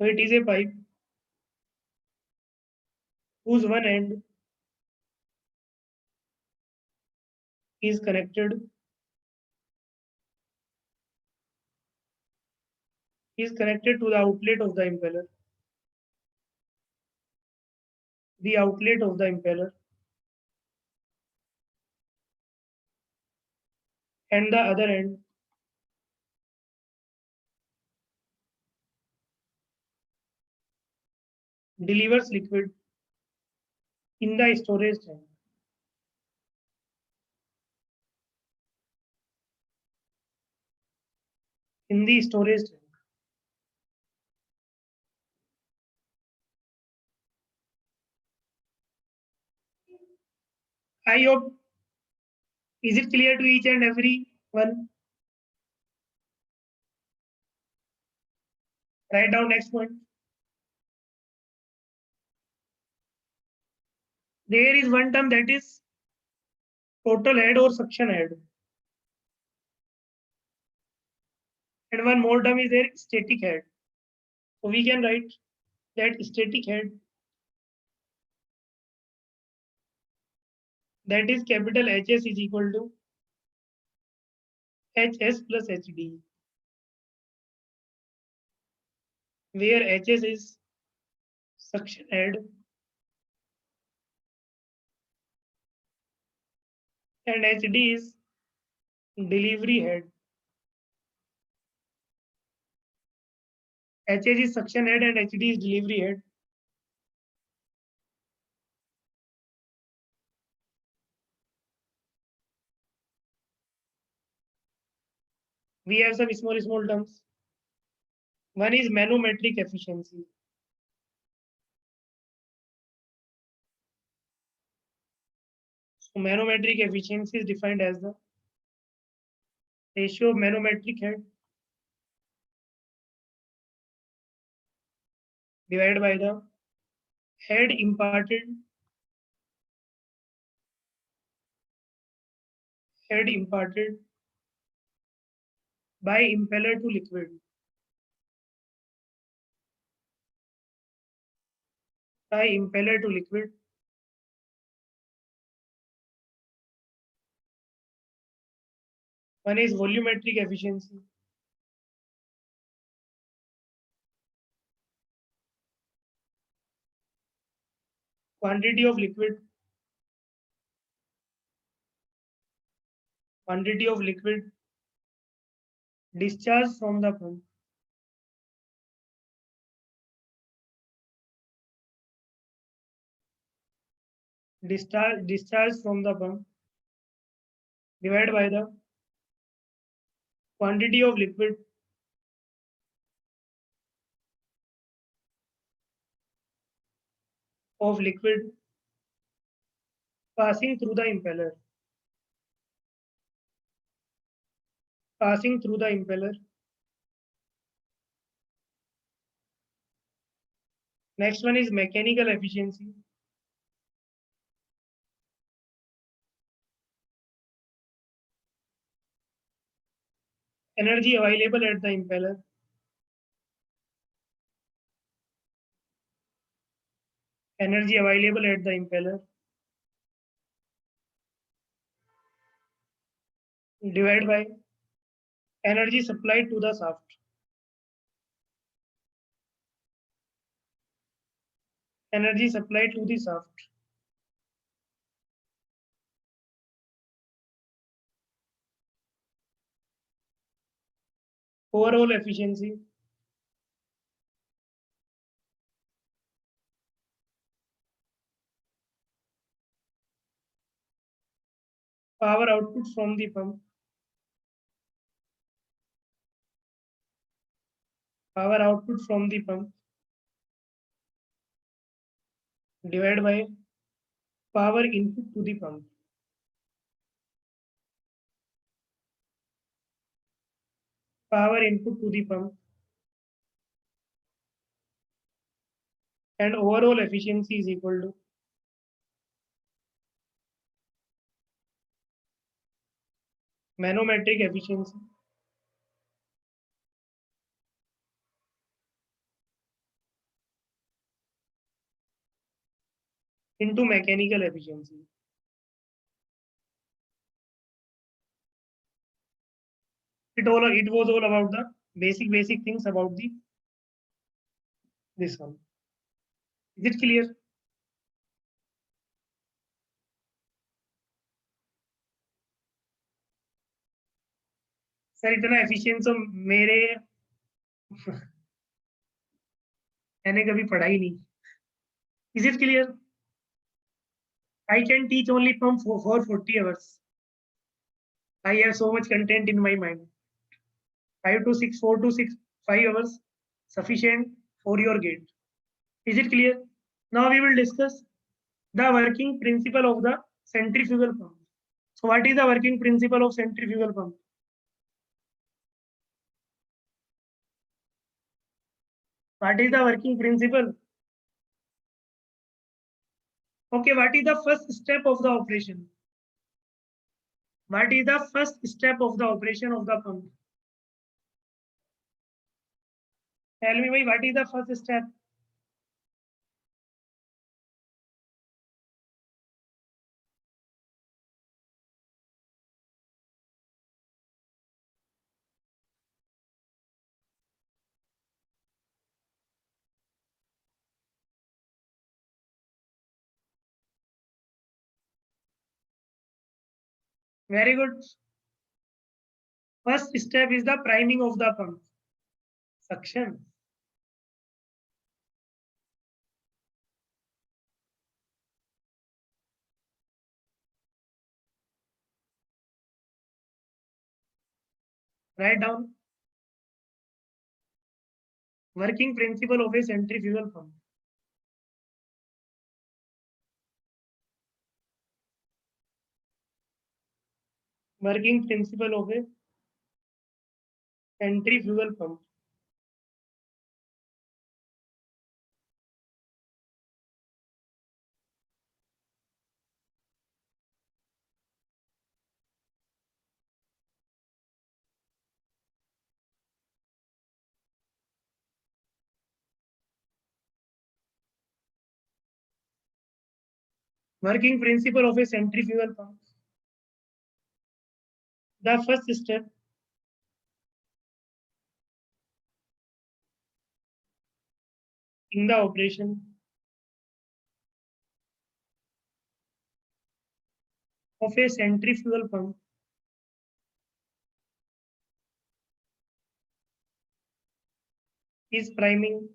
So it is a pipe whose one end is connected to the outlet of the impeller. The outlet of the impeller, and the other end delivers liquid in the storage tank. In the storage tank. I hope, is it clear to each and every one? Write down next point. There is one term that is total head or suction head. And one more term is there, static head. So we can write that static head, that is capital HS is equal to HS plus HD, where HS is suction head and HD is delivery head. HS is suction head and HD is delivery head. We have some small terms. One is manometric efficiency. So manometric efficiency is defined as the ratio of manometric head divided by the head imparted by impeller to liquid. By impeller to liquid. One is volumetric efficiency. Quantity of liquid. Quantity of liquid discharged from the pump. Discharged from the pump divided by the quantity of liquid passing through the impeller. Passing through the impeller. Next one is mechanical efficiency. Energy available at the impeller. Energy available at the impeller divided by energy supplied to the shaft. Energy supplied to the shaft. Overall efficiency. Power output from the pump. Power output from the pump divided by power input to the pump. Power input to the pump. And overall efficiency is equal to manometric efficiency into mechanical efficiency. It was all about the basic things about the this one. Is it clear? Sir इतना efficiency मेरे मैंने कभी पढ़ा ही नहीं. Is it clear? I can teach only from for 40 hours. I have so much content in my mind. 5 to 6, 4 to 6, 5 hours sufficient for your gate. Is it clear? Now we will discuss the working principle of the centrifugal pump. So what is the working principle of centrifugal pump? What is the working principle? Okay, what is the first step of the operation? What is the first step of the operation of the pump? Tell me, bhai, what is the first step? Very good. First step is the priming of the pump. Suction. Write down. Working principle of a centrifugal pump. Working principle of a centrifugal pump. Working principle of a centrifugal pump. The first step in the operation of a centrifugal pump is priming.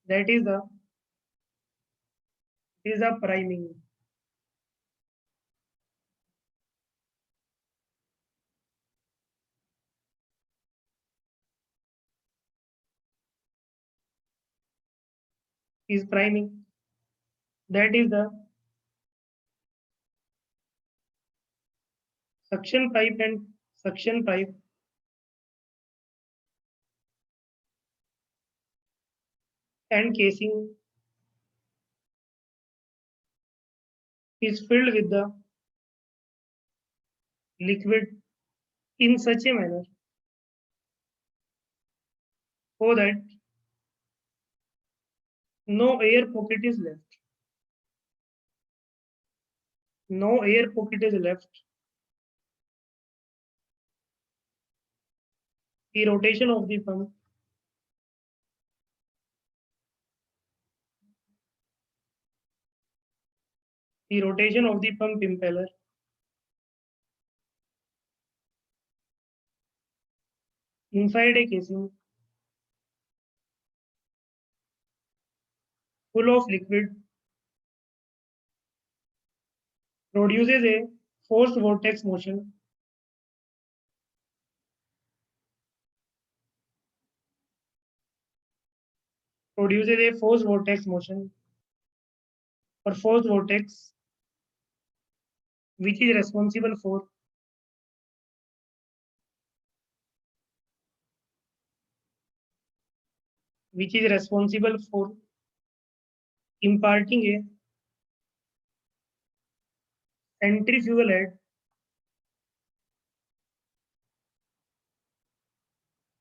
That is the priming. Is priming. That is the suction pipe and suction pipe and casing is filled with the liquid in such a manner so that no air pocket is left. No air pocket is left. The rotation of the pump impeller inside a casing full of liquid produces a forced vortex motion or forced vortex which is responsible for imparting a centrifugal head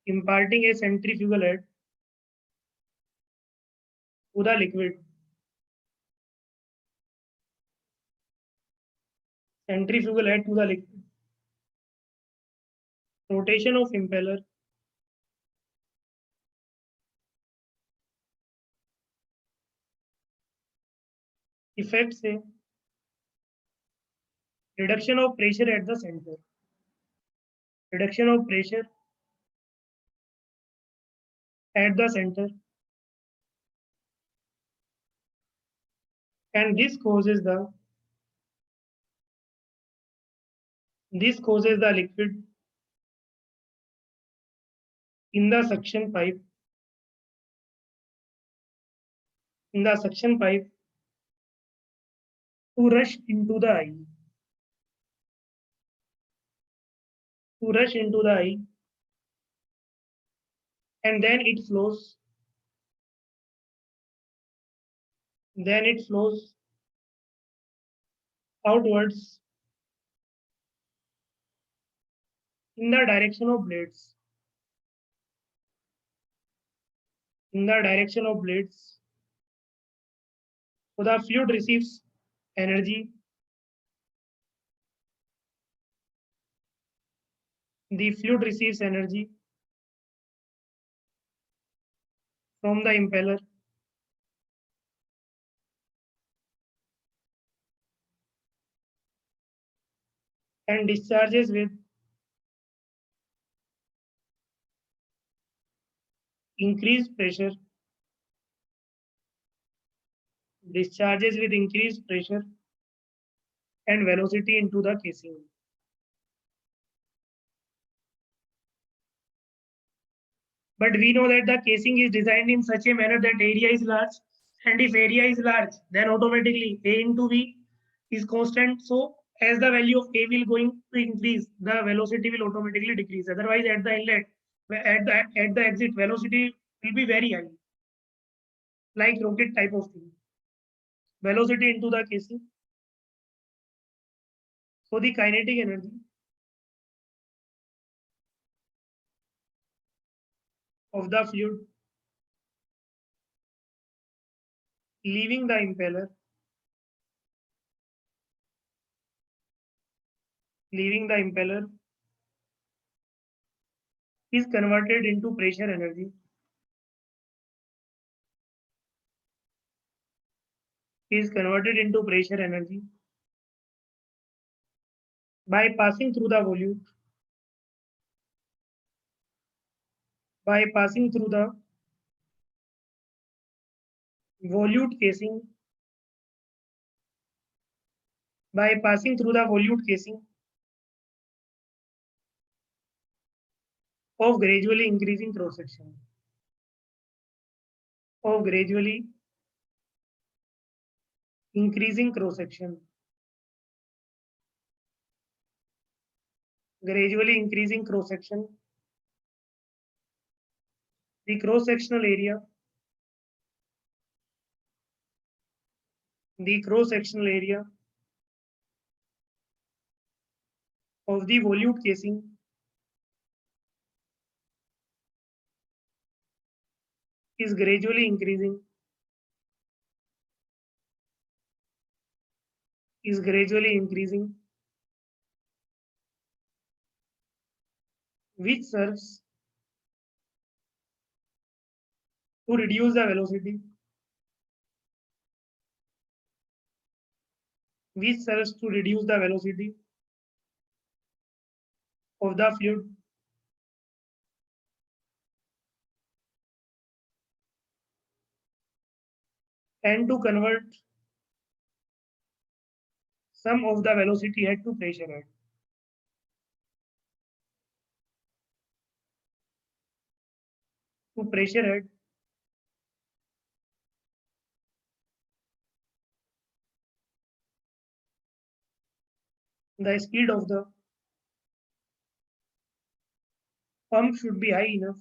imparting a centrifugal head to the liquid. Centrifugal head to the liquid. Rotation of impeller. Effect से reduction of pressure at the center. Reduction of pressure at the center, and this causes the liquid in the suction pipe to rush into the eye. To rush into the eye, and then it flows outwards in the direction of blades. In the direction of blades. So the fluid receives energy. The fluid receives energy from the impeller and discharges with increased pressure. Discharges with increased pressure and velocity into the casing. But we know that the casing is designed in such a manner that area is large. And if area is large, then automatically A into V is constant. So as the value of A will going to increase, the velocity will automatically decrease. Otherwise, at the inlet, at the exit, velocity will be very high, like rocket type of thing. Velocity into the casing. So the kinetic energy of the fluid leaving the impeller, leaving the impeller is converted into pressure energy. Is converted into pressure energy by passing through the volute, by passing through the volute casing, by passing through the volute casing of gradually increasing cross section, of gradually increasing cross section, gradually increasing cross section. The cross sectional area, the cross sectional area of the volute casing is gradually increasing, is gradually increasing, which serves to reduce the velocity, which serves to reduce the velocity of the fluid and to convert some of the velocity head to pressure head. To pressure head, the speed of the pump should be high enough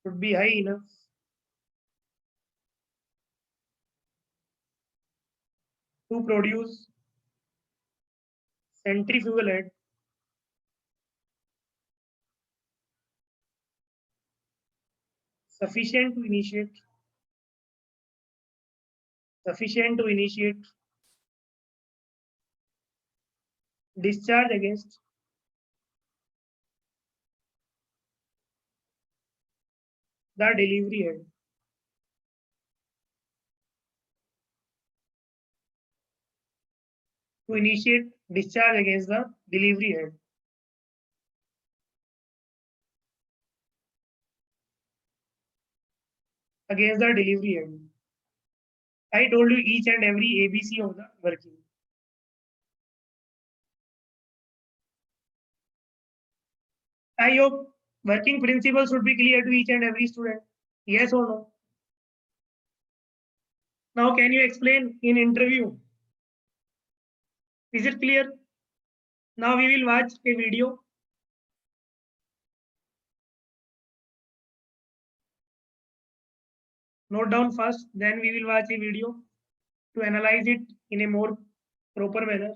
should be high enough to produce centrifugal head sufficient to initiate, sufficient to initiate discharge against the delivery head. To initiate discharge against the delivery head. Against the delivery head. I told you each and every ABC of the working. I hope working principles should be clear to each and every student. Yes or no? Now, can you explain in interview? Is it clear? Now we will watch a video. Note down first, then we will watch a video to analyze it in a more proper manner.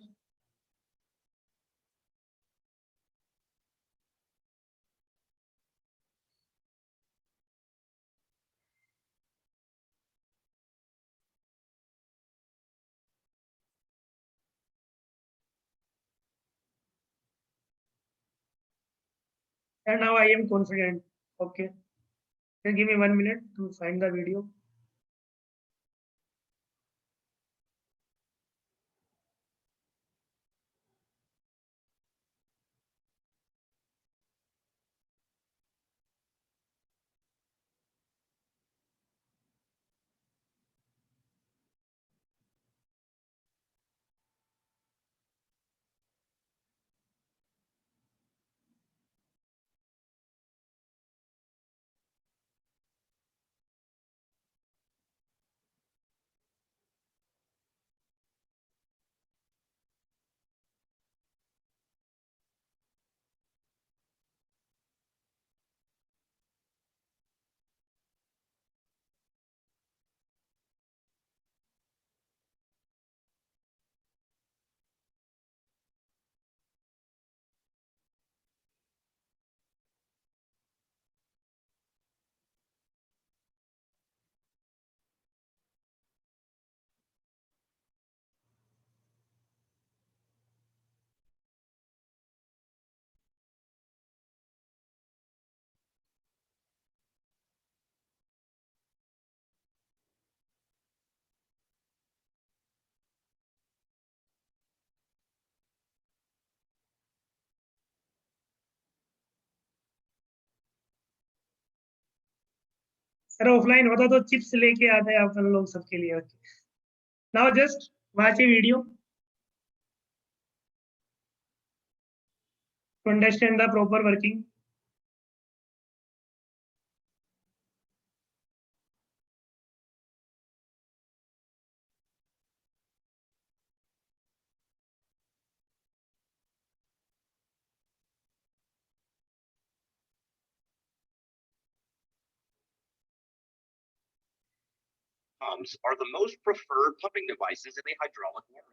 And now I am confident. Okay. Just give me 1 minute to find the video. Sir offline होता तो chips लेके आते अपन लोग सबके लिए. Now just watch a video to understand the proper working. Pumps are the most preferred pumping devices in the hydraulic world.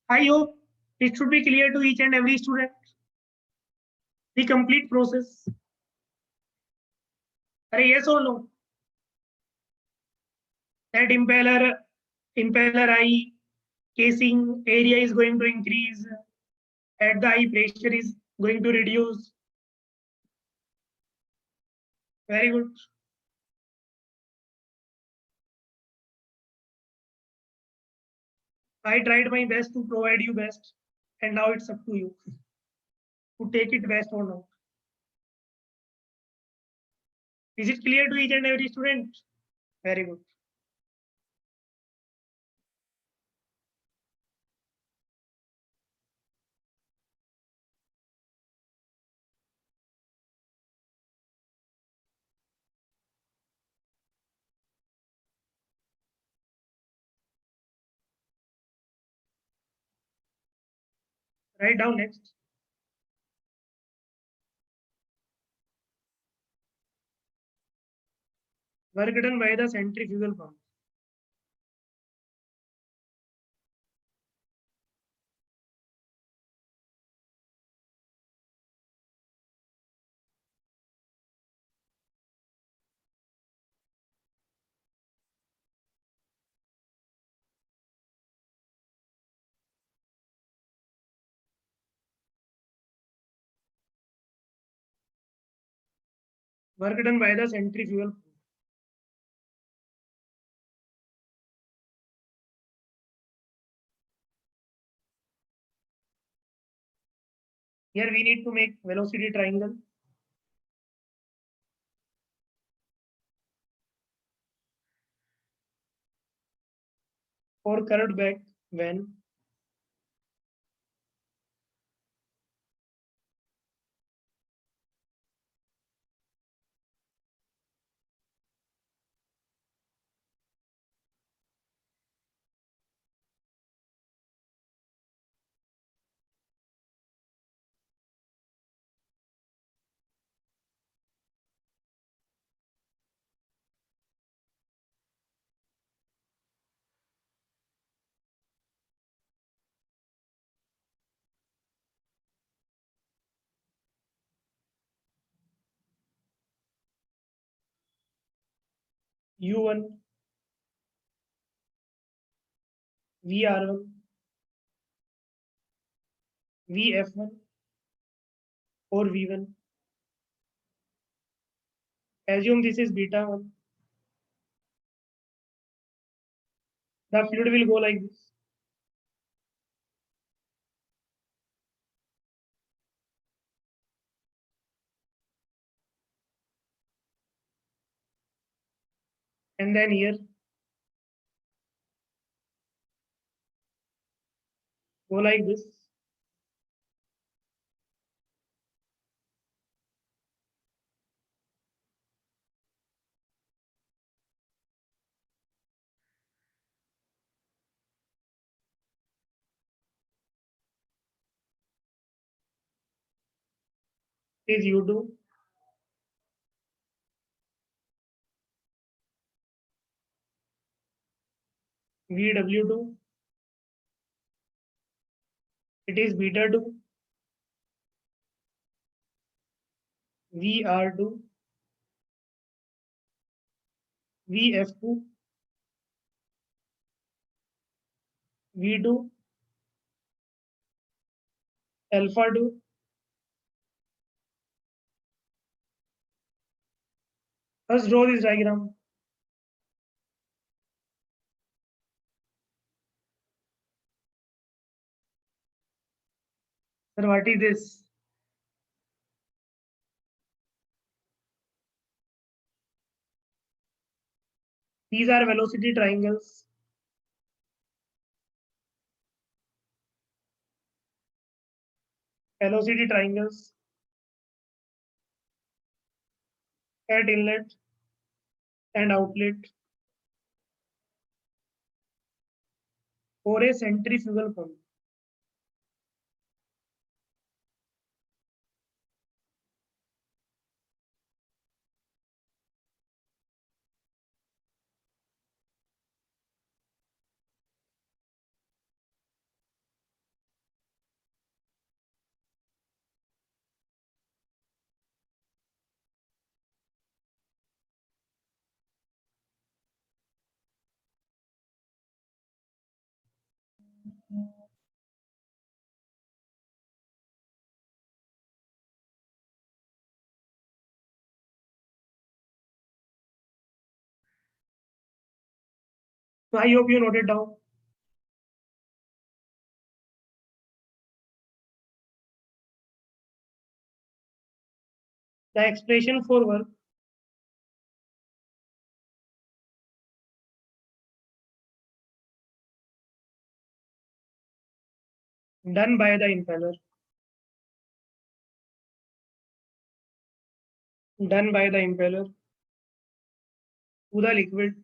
I hope it should be clear to each and every student the complete process. Yes or no? That impeller eye casing area is going to increase, at the eye pressure is going to reduce. Very good. I tried my best to provide you best, and now it's up to you to take it best or not. Is it clear to each and every student? Very good. Write down next. Work done by the centrifugal pump. Work done by the centrifugal pump. Here we need to make velocity triangle. For curved back when U1, VR1, VF1 or V1. Assume this is beta 1. The fluid will go like this. And then here go like this. Is U2, VW2, it is beta 2, VR2, VF2, V2, alpha 2. First draw this diagram. Sir, what is this? These are velocity triangles. Velocity triangles at inlet and outlet for a centrifugal pump. So I hope you noted down. The expression for work done by the impeller, done by the impeller to the liquid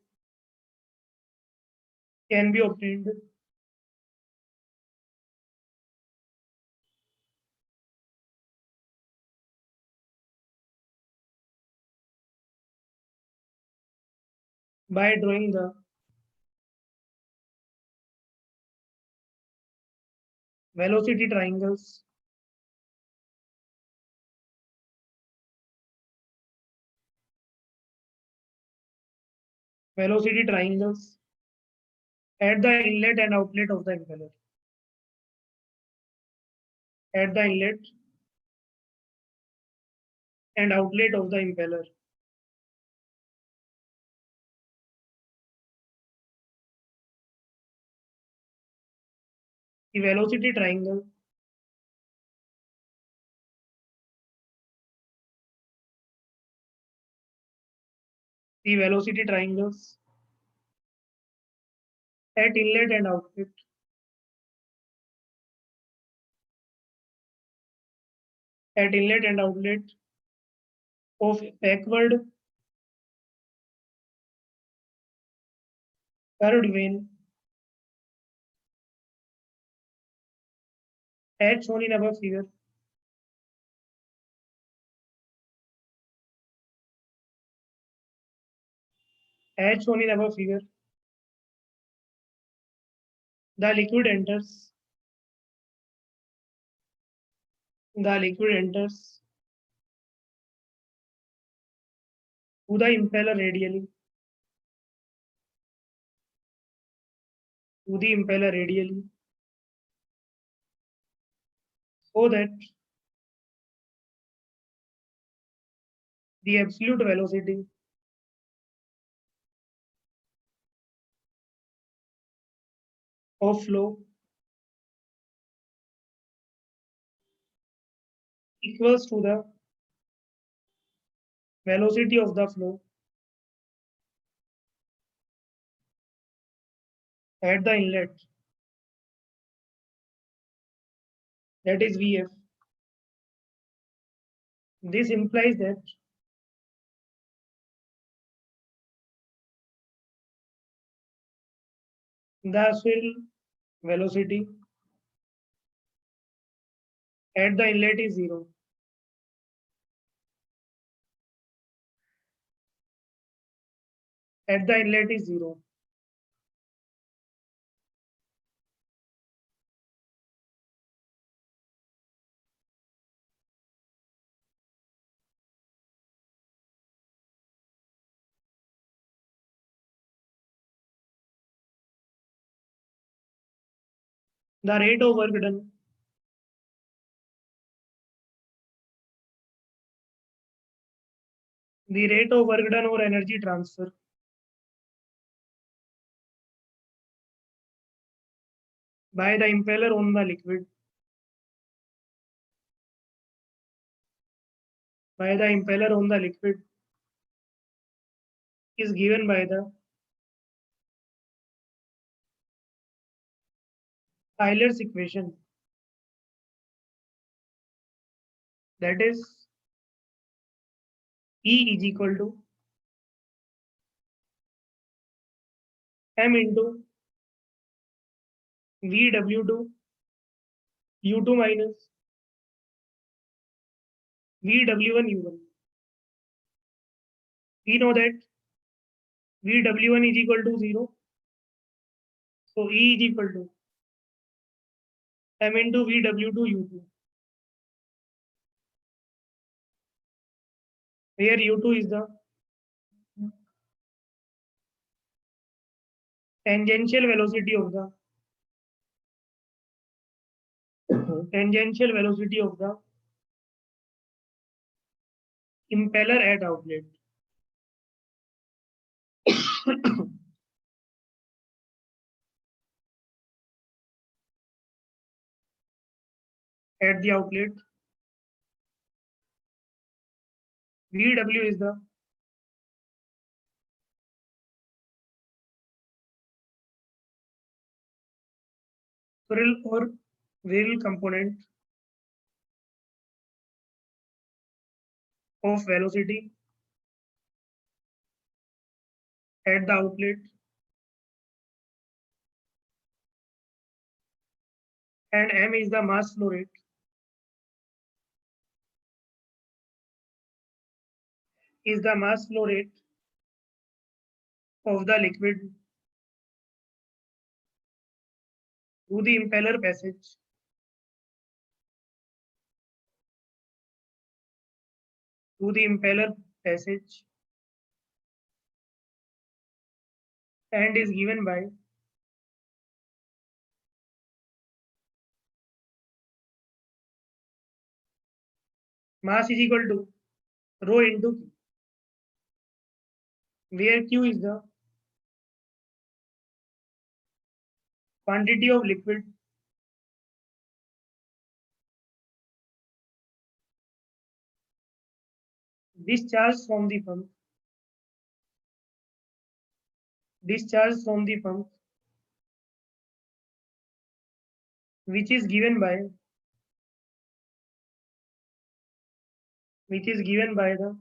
can be obtained by drawing the velocity triangles at the inlet and outlet of the impeller. At the inlet and outlet of the impeller. The velocity triangle the velocity triangles at inlet and outlet of backward curved vane as shown in above figure as shown in above figure, the liquid enters to the impeller radially so that the absolute velocity of flow equals to the velocity of the flow at the inlet, that is Vf. This implies that the swirl velocity at the inlet is zero. At the inlet is zero. The rate of work done or energy transfer by the impeller on the liquid is given by the Euler's equation, that is E is equal to m into VW2 U2 minus VW1 U1. We know that VW1 is equal to 0. So E is equal to m into VW2 U2, where U2 is the tangential velocity of the impeller at outlet. At the outlet, VW is the swirl or whirl component of velocity at the outlet, and m is the mass flow rate of the liquid through the impeller passage and is given by mass is equal to rho into Q, where Q is the quantity of liquid discharged from the pump which is given by the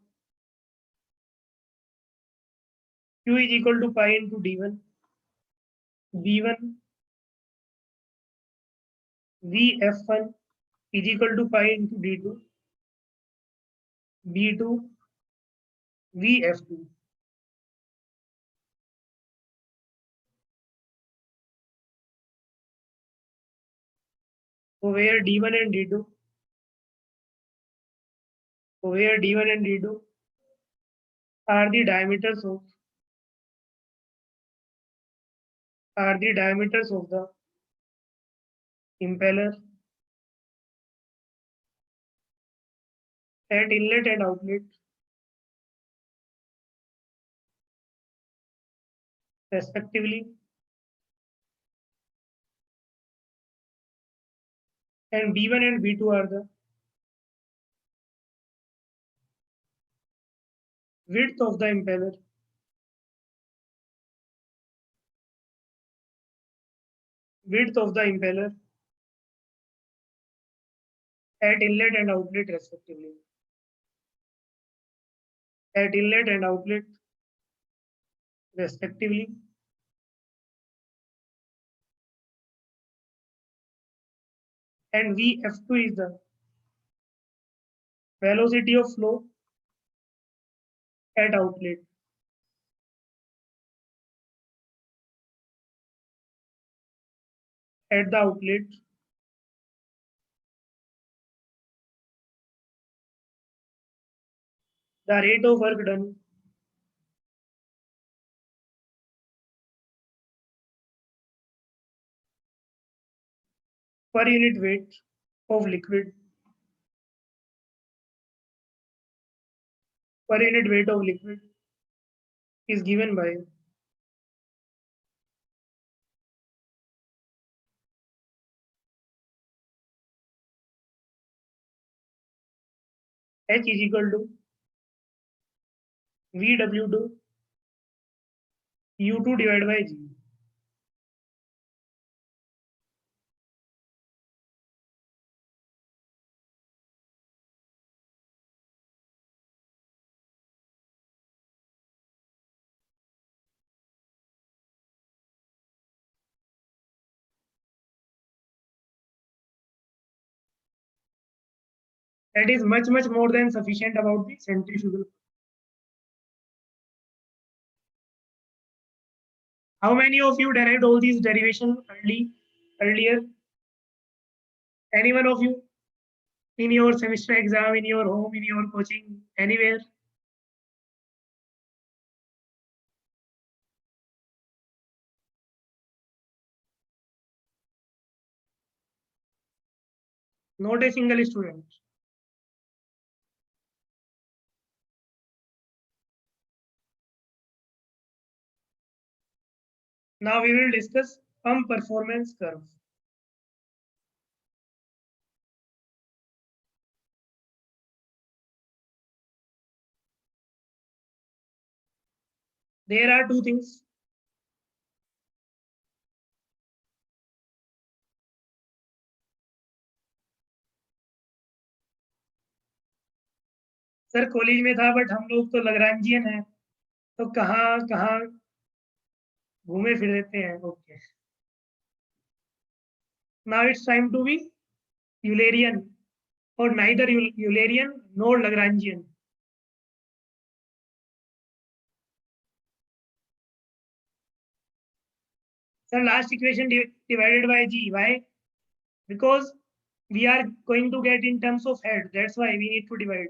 Q is equal to pi into D1 V1 Vf1 is equal to pi into D2 B2 Vf2. So where D1 and D2 are the diameters of the impeller at inlet and outlet respectively, and B1 and B2 are the width of the impeller at inlet and outlet respectively. And Vf2 is the velocity of flow at outlet. At the outlet, the rate of work done per unit weight of liquid is given by H is equal to VW2 U2 divided by G. That is much more than sufficient about the centrifugal. How many of you derived all these derivation earlier? Any one of you? In your semester exam, in your home, in your coaching, anywhere? Not a single student. Now we will discuss pump performance curve. There are two things. Sir college में था but हम लोग तो लग्रांजियन हैं तो कहाँ कहाँ घूमे फिर लेते हैं. Okay. Now it's time to be Eulerian or neither Eulerian nor Lagrangian. So last equation divided by G. Why? Because we are going to get in terms of head. That's why we need to divide.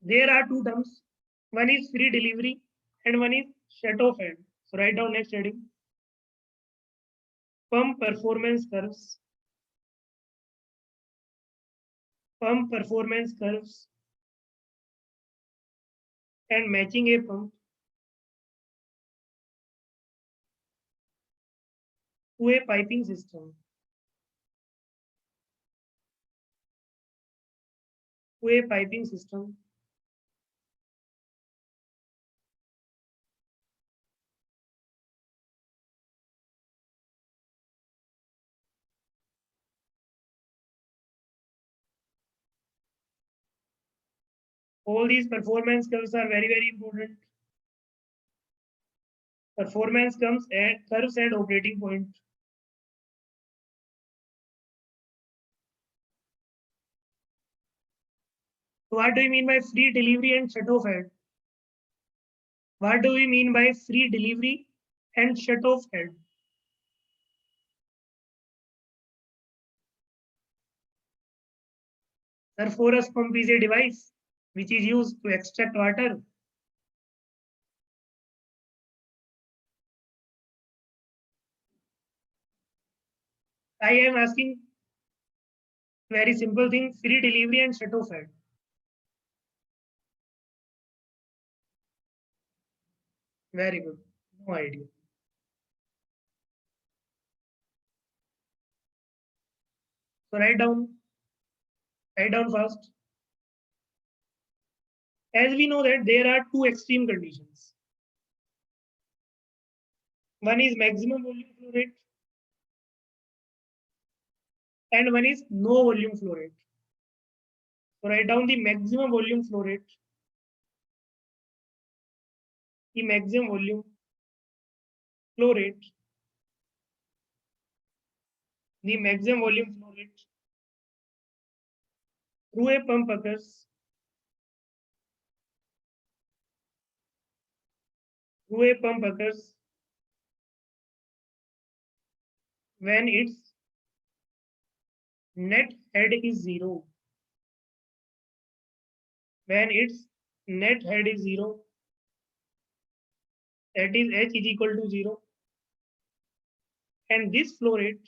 There are two terms. One is free delivery and one is shut off head. So write down next heading. Pump performance curves. Pump performance curves and matching a pump to a piping system. To a piping system. All these performance curves are very, very important. Performance comes at curves and operating point. So what do you mean by free delivery and shut off head? What do we mean by free delivery and shut off head? The force pump is a device which is used to extract water. I am asking very simple thing, free delivery and shut off head. Very good. No idea. So write down first. As we know that there are two extreme conditions. One is maximum volume flow rate and one is no volume flow rate. So write down the maximum volume flow rate. The maximum volume flow rate. The maximum volume flow rate through a pump occurs when its net head is zero. When its net head is zero, that is H is equal to zero. And this flow rate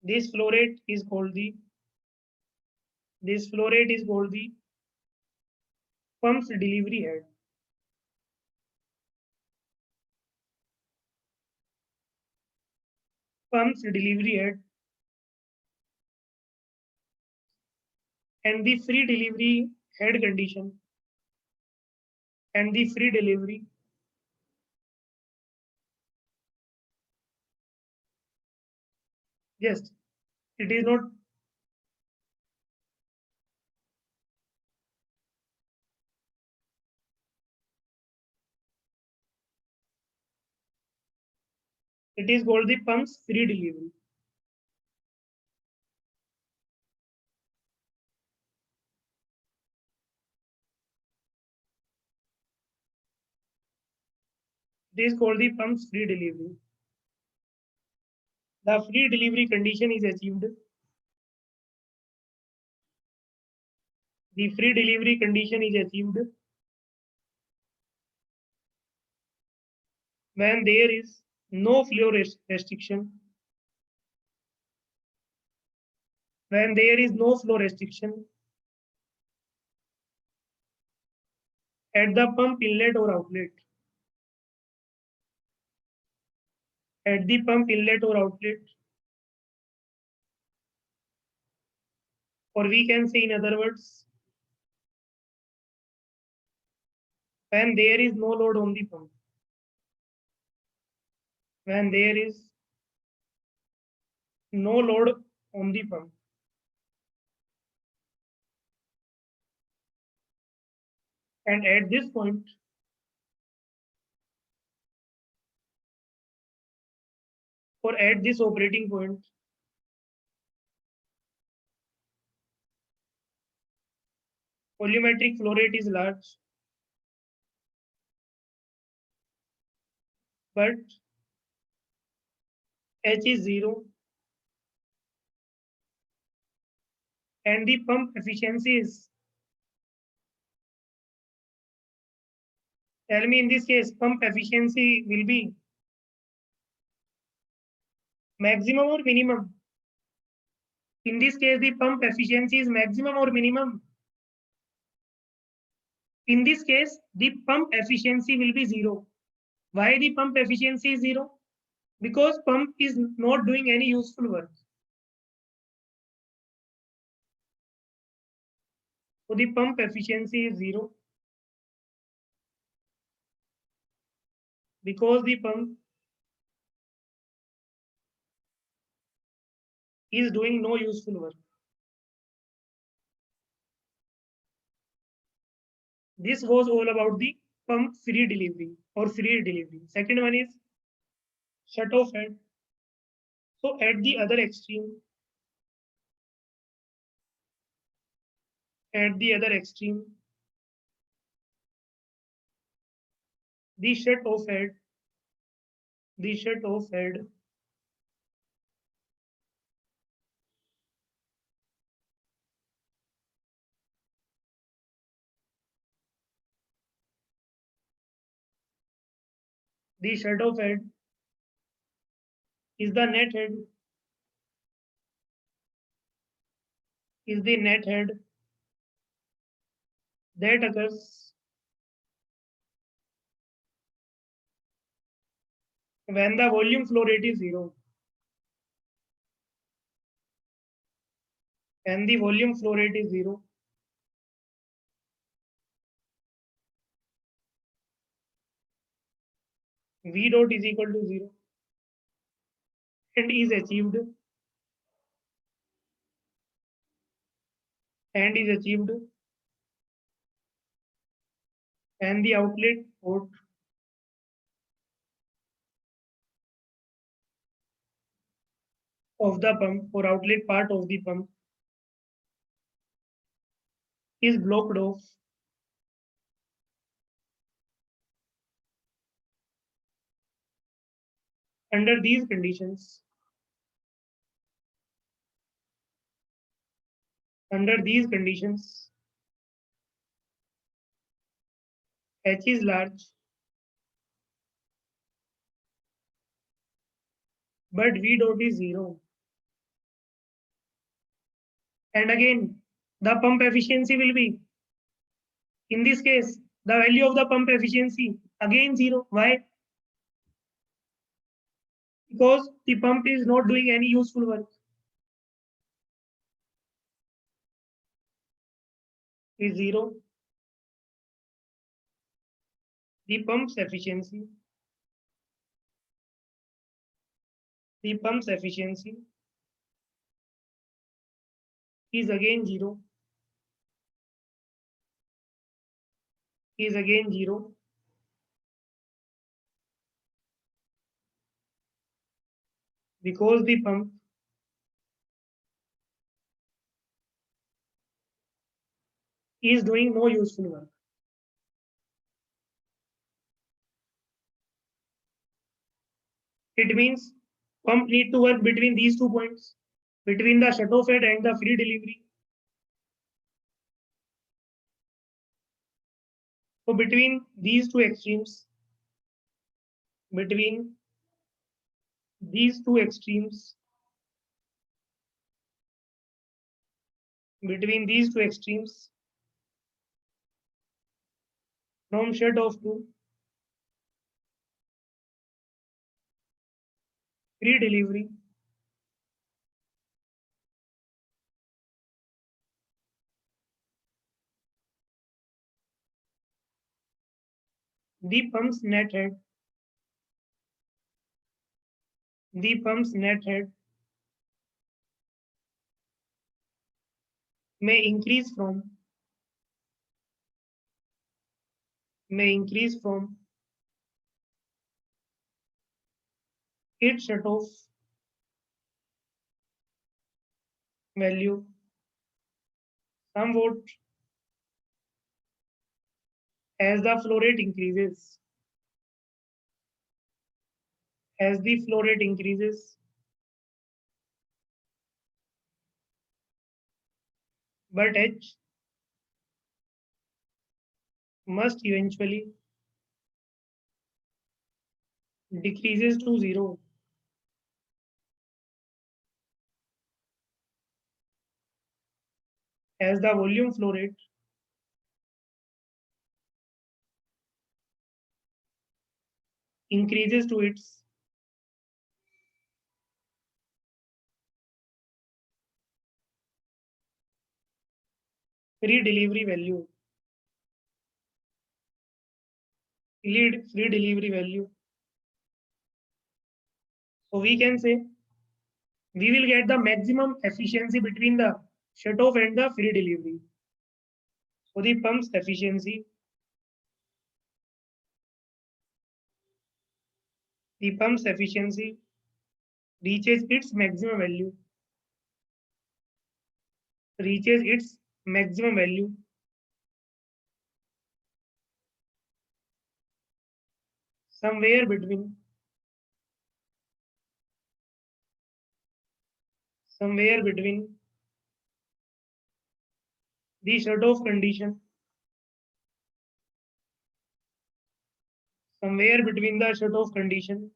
is called the pump's delivery head. Pump's delivery head. And the free delivery head condition and the free delivery yes, it is not it is called the pump's free delivery. It is called the pump's free delivery. The free delivery condition is achieved. The free delivery condition is achieved when there is no flow restriction. When there is no flow restriction at the pump inlet or outlet. At the pump inlet or outlet. Or we can say in other words, when there is no load on the pump. When there is no load on the pump. And at this point, or at this operating point, volumetric flow rate is large, but H is 0 and the pump efficiency is, tell me in this case, pump efficiency will be maximum or minimum? In this case, the pump efficiency is maximum or minimum? In this case, the pump efficiency will be 0. Why the pump efficiency is 0? Because pump is not doing any useful work. So the pump efficiency is 0 because the pump is doing no useful work. This was all about the pump free delivery or free delivery. Second one is shut off head. So at the other extreme, the shut off head, the shut off head the shut off head is the net head, is the net head that occurs when the volume flow rate is 0. When the volume flow rate is 0, V dot is equal to 0 and is achieved and the outlet port of the pump or outlet part of the pump is blocked off under these conditions. Under these conditions, H is large, but V dot is 0. And again, the pump efficiency will be, in this case, the value of the pump efficiency, again 0. Why? Because the pump is not doing any useful work. Is 0. The pump's efficiency is again 0. Is again 0. Because the pump is doing no useful work. It means pump need to work between these 2 points, between the shut-off head and the free delivery. So between these two extremes, between these two extremes, from shut-off to free delivery, the pump's net head may increase from its shut-off value somewhat as the flow rate increases, as the flow rate increases, but H must eventually decreases to zero as the volume flow rate increases to its free delivery value. Free delivery value. So we can say we will get the maximum efficiency between the shutoff and the free delivery. So the pump's efficiency reaches its maximum value, reaches its maximum value somewhere between the shut-off condition, somewhere between the shut-off condition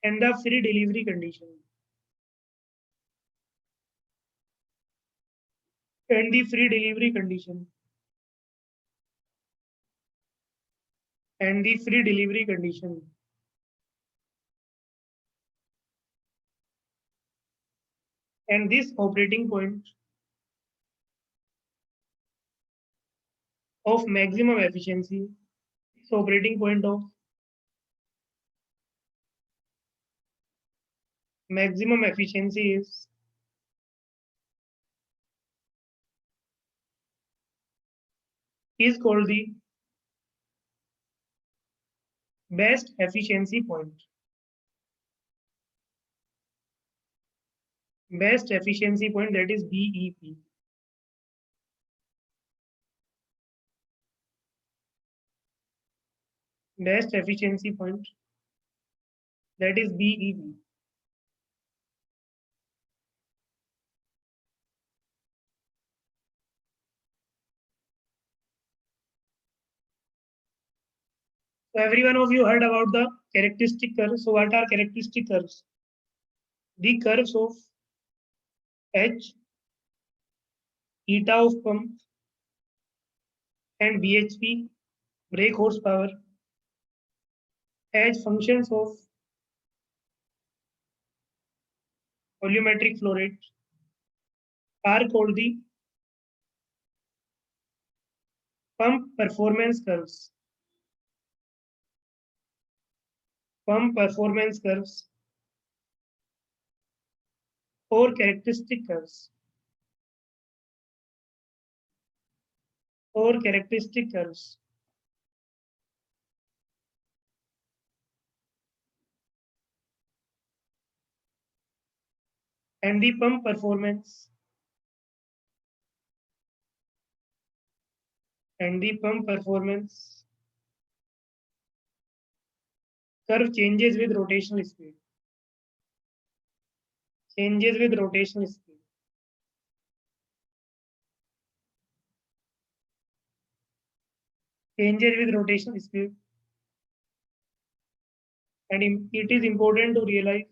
and the free delivery condition. And the free delivery condition. And the free delivery condition. And this operating point of maximum efficiency, this operating point of maximum efficiency is called the best efficiency point. Best efficiency point, that is BEP. Best efficiency point, that is BEP. So every one of you heard about the characteristic curves. So what are characteristic curves? The curves of H, eta of pump, and BHP, brake horsepower, as functions of volumetric flow rate are called the pump performance curves. Pump performance curves or characteristic curves. Or characteristic curves. And the pump performance curve changes with rotational speed. Changes with rotational speed. Changes with rotational speed. And it is important to realize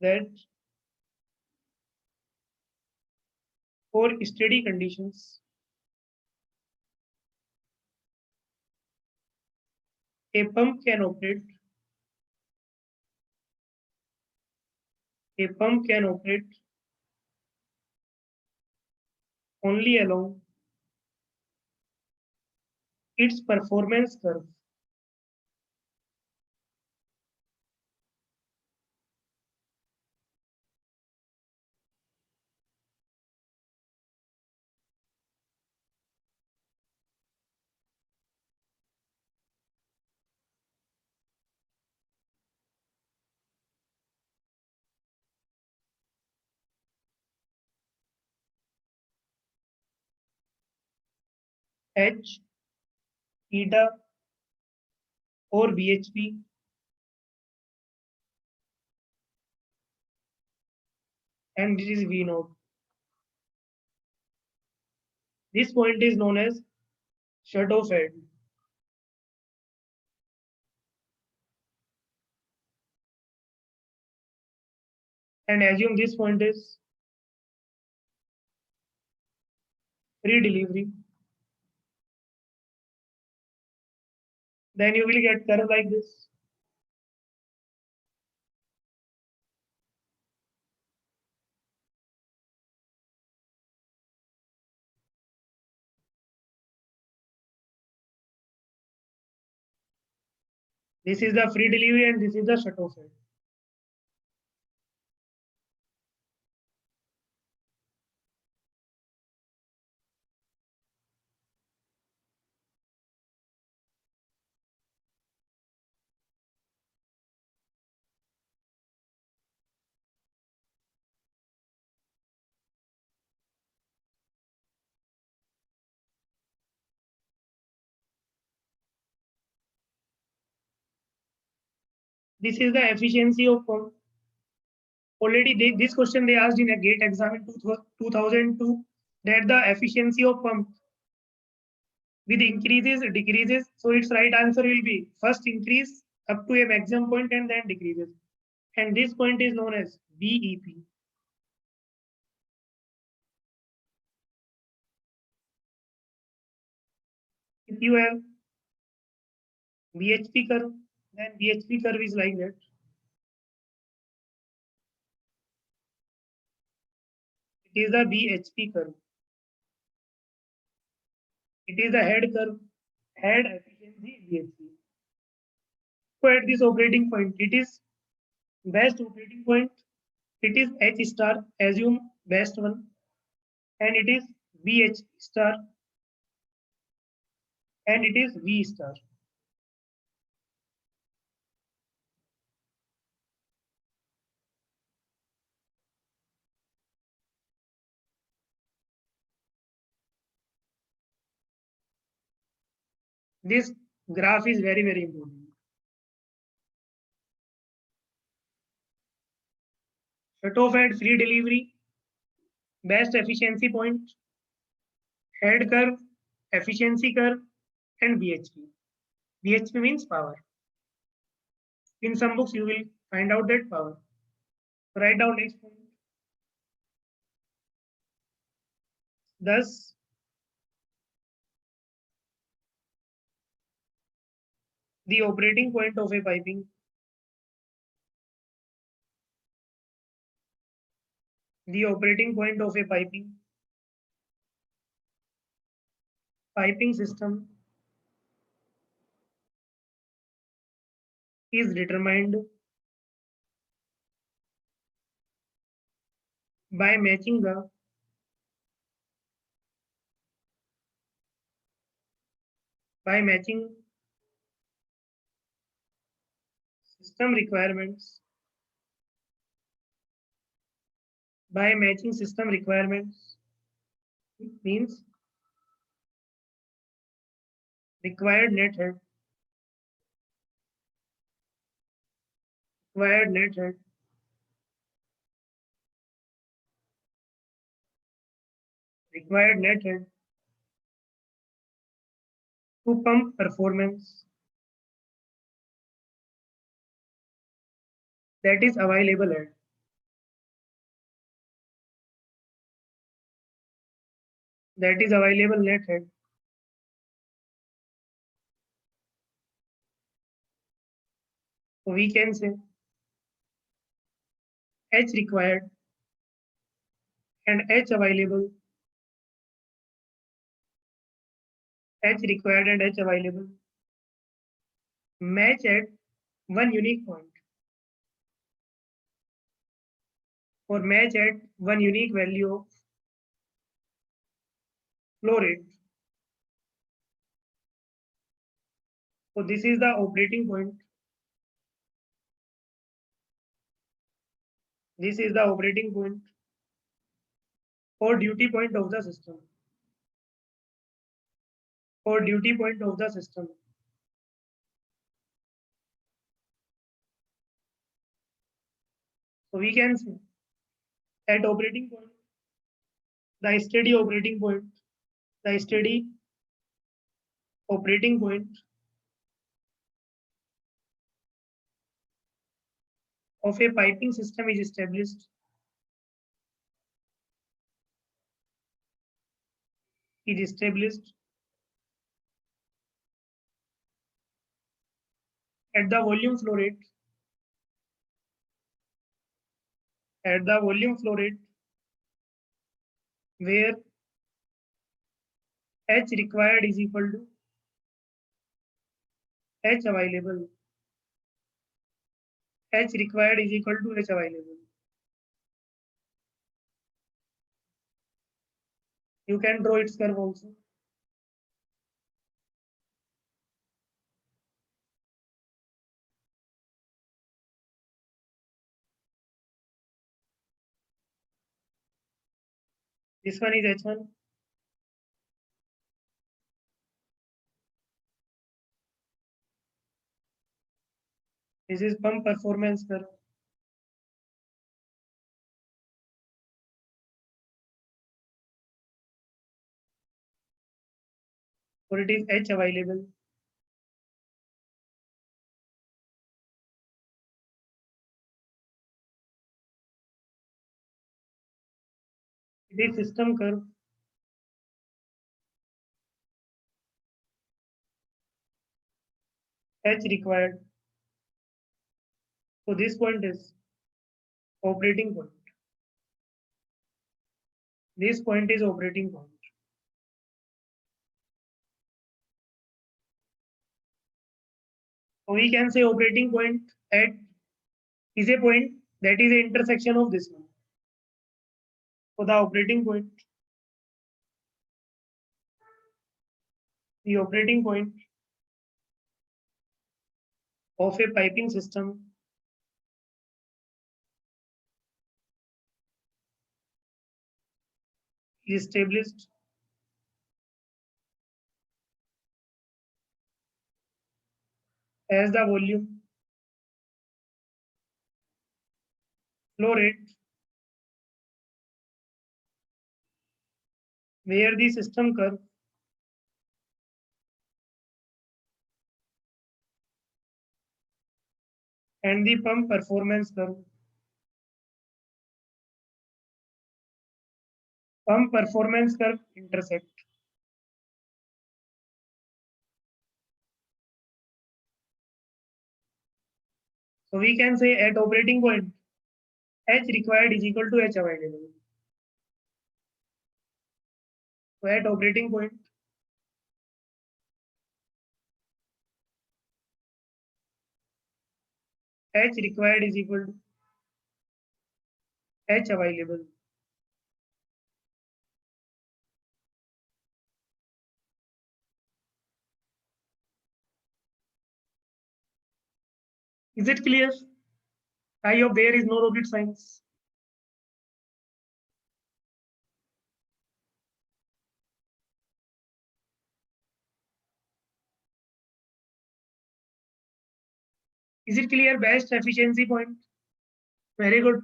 that for steady conditions, a pump can operate only along its performance curve. H, eta, or BHP, and this is V naught. This point is known as shutoff head. And assume this point is free delivery. Then you will get curve like this. This is the free delivery and this is the shutoff head. This is the efficiency of pump. Already this question they asked in a GATE exam in 2002 that the efficiency of pump with increases decreases. So its right answer will be first increase up to a maximum point and then decreases. And this point is known as BEP. If you have BHP curve, then BHP curve is like that. It is the BHP curve. It is the head curve, head efficiency BHP. So at this operating point, it is best operating point. It is H star, assume best one, and it is BH star, and it is V star. This graph is very, very important. Shutoff head free delivery, best efficiency point, head curve, efficiency curve, and BHP. BHP means power. In some books, you will find out that power. Write down next point. Thus, the operating point of a piping piping system is determined by matching the system requirements by matching system requirements. It means required net head, required net head, required net head to pump performance that is available at net head. So we can say H required and H available, H required and H available match at one unique point or match at one unique value of flow rate. So this is the operating point. This is the operating point or duty point of the system. or duty point of the system. So we can say at operating point, the steady operating point, the steady operating point of a piping system is established. Is established at the volume flow rate, at the volume flow rate where H required is equal to H available. H required is equal to H available. You can draw its curve also. This one is H1. This is pump performance curve. Or it is H available. It is system curve. H required. So this point is operating point. This point is operating point. So we can say operating point at is a point that is the intersection of this one. So the operating point, the operating point of a piping system is established as the volume flow rate where the system curve and the pump performance curve intersect. So we can say at operating point, H required is equal to H available. So at operating point, H required is equal to H available. Is it clear? I hope there is no rocket science. Is it clear? Best efficiency point. Very good.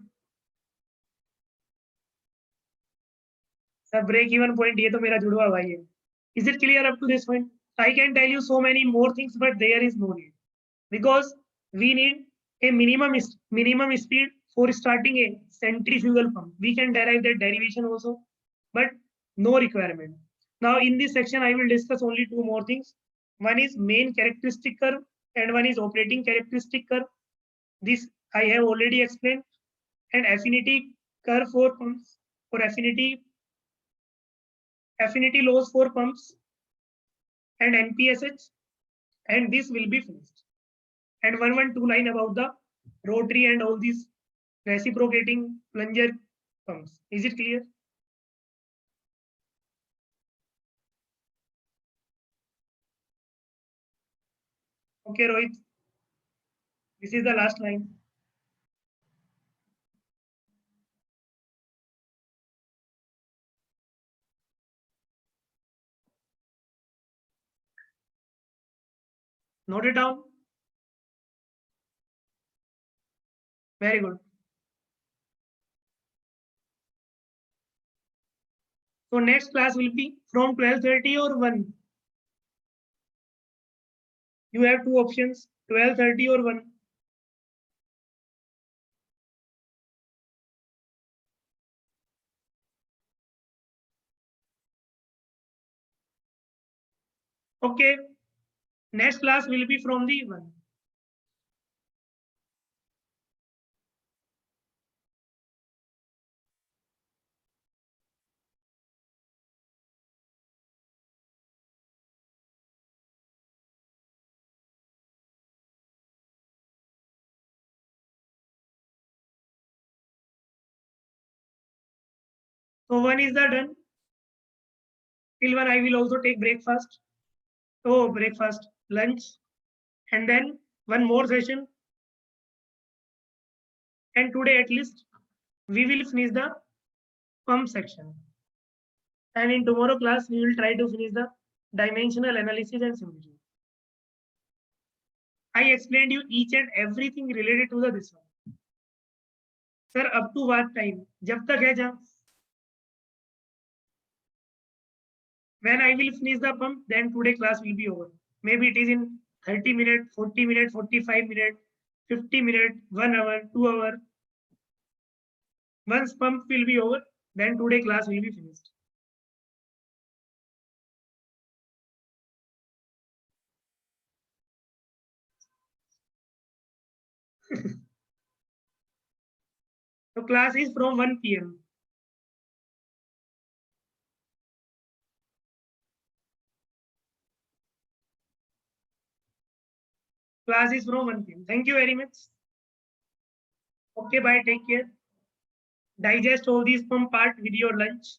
Sir, break even point ये तो मेरा जुड़वा भाई है. Is it clear up to this point? I can tell you so many more things, but there is no need because we need a minimum speed for starting a centrifugal pump. We can derive that derivation also, but no requirement. Now in this section, I will discuss only two more things. One is main characteristic curve and one is operating characteristic curve. This I have already explained. And affinity curve for pumps or affinity laws for pumps and NPSH, and this will be finished. And 112 line about the rotary and all these reciprocating plunger pumps. Is it clear? Okay, Rohit. This is the last line. Note it down. Very good. So next class will be from 12:30 or 1. You have two options, 12:30 or 1. Okay. Next class will be from the 1. So 1 is the done. Till 1 I will also take breakfast. Oh, breakfast, lunch, and then one more session. And today at least we will finish the pump section. And in tomorrow class we will try to finish the dimensional analysis and similitude. I explained you each and everything related to the this one. Sir, up to what time? जब तक है जहाँ. When I will finish the pump, then today class will be over. Maybe it is in 30 minutes, 40 minutes, 45 minutes, 50 minutes, 1 hour, 2 hour. Once pump will be over, then today class will be finished. So class is from 1 p.m. Class is from 1 p.m. Thank you very much. Okay, bye. Take care. Digest all these pump part with your lunch.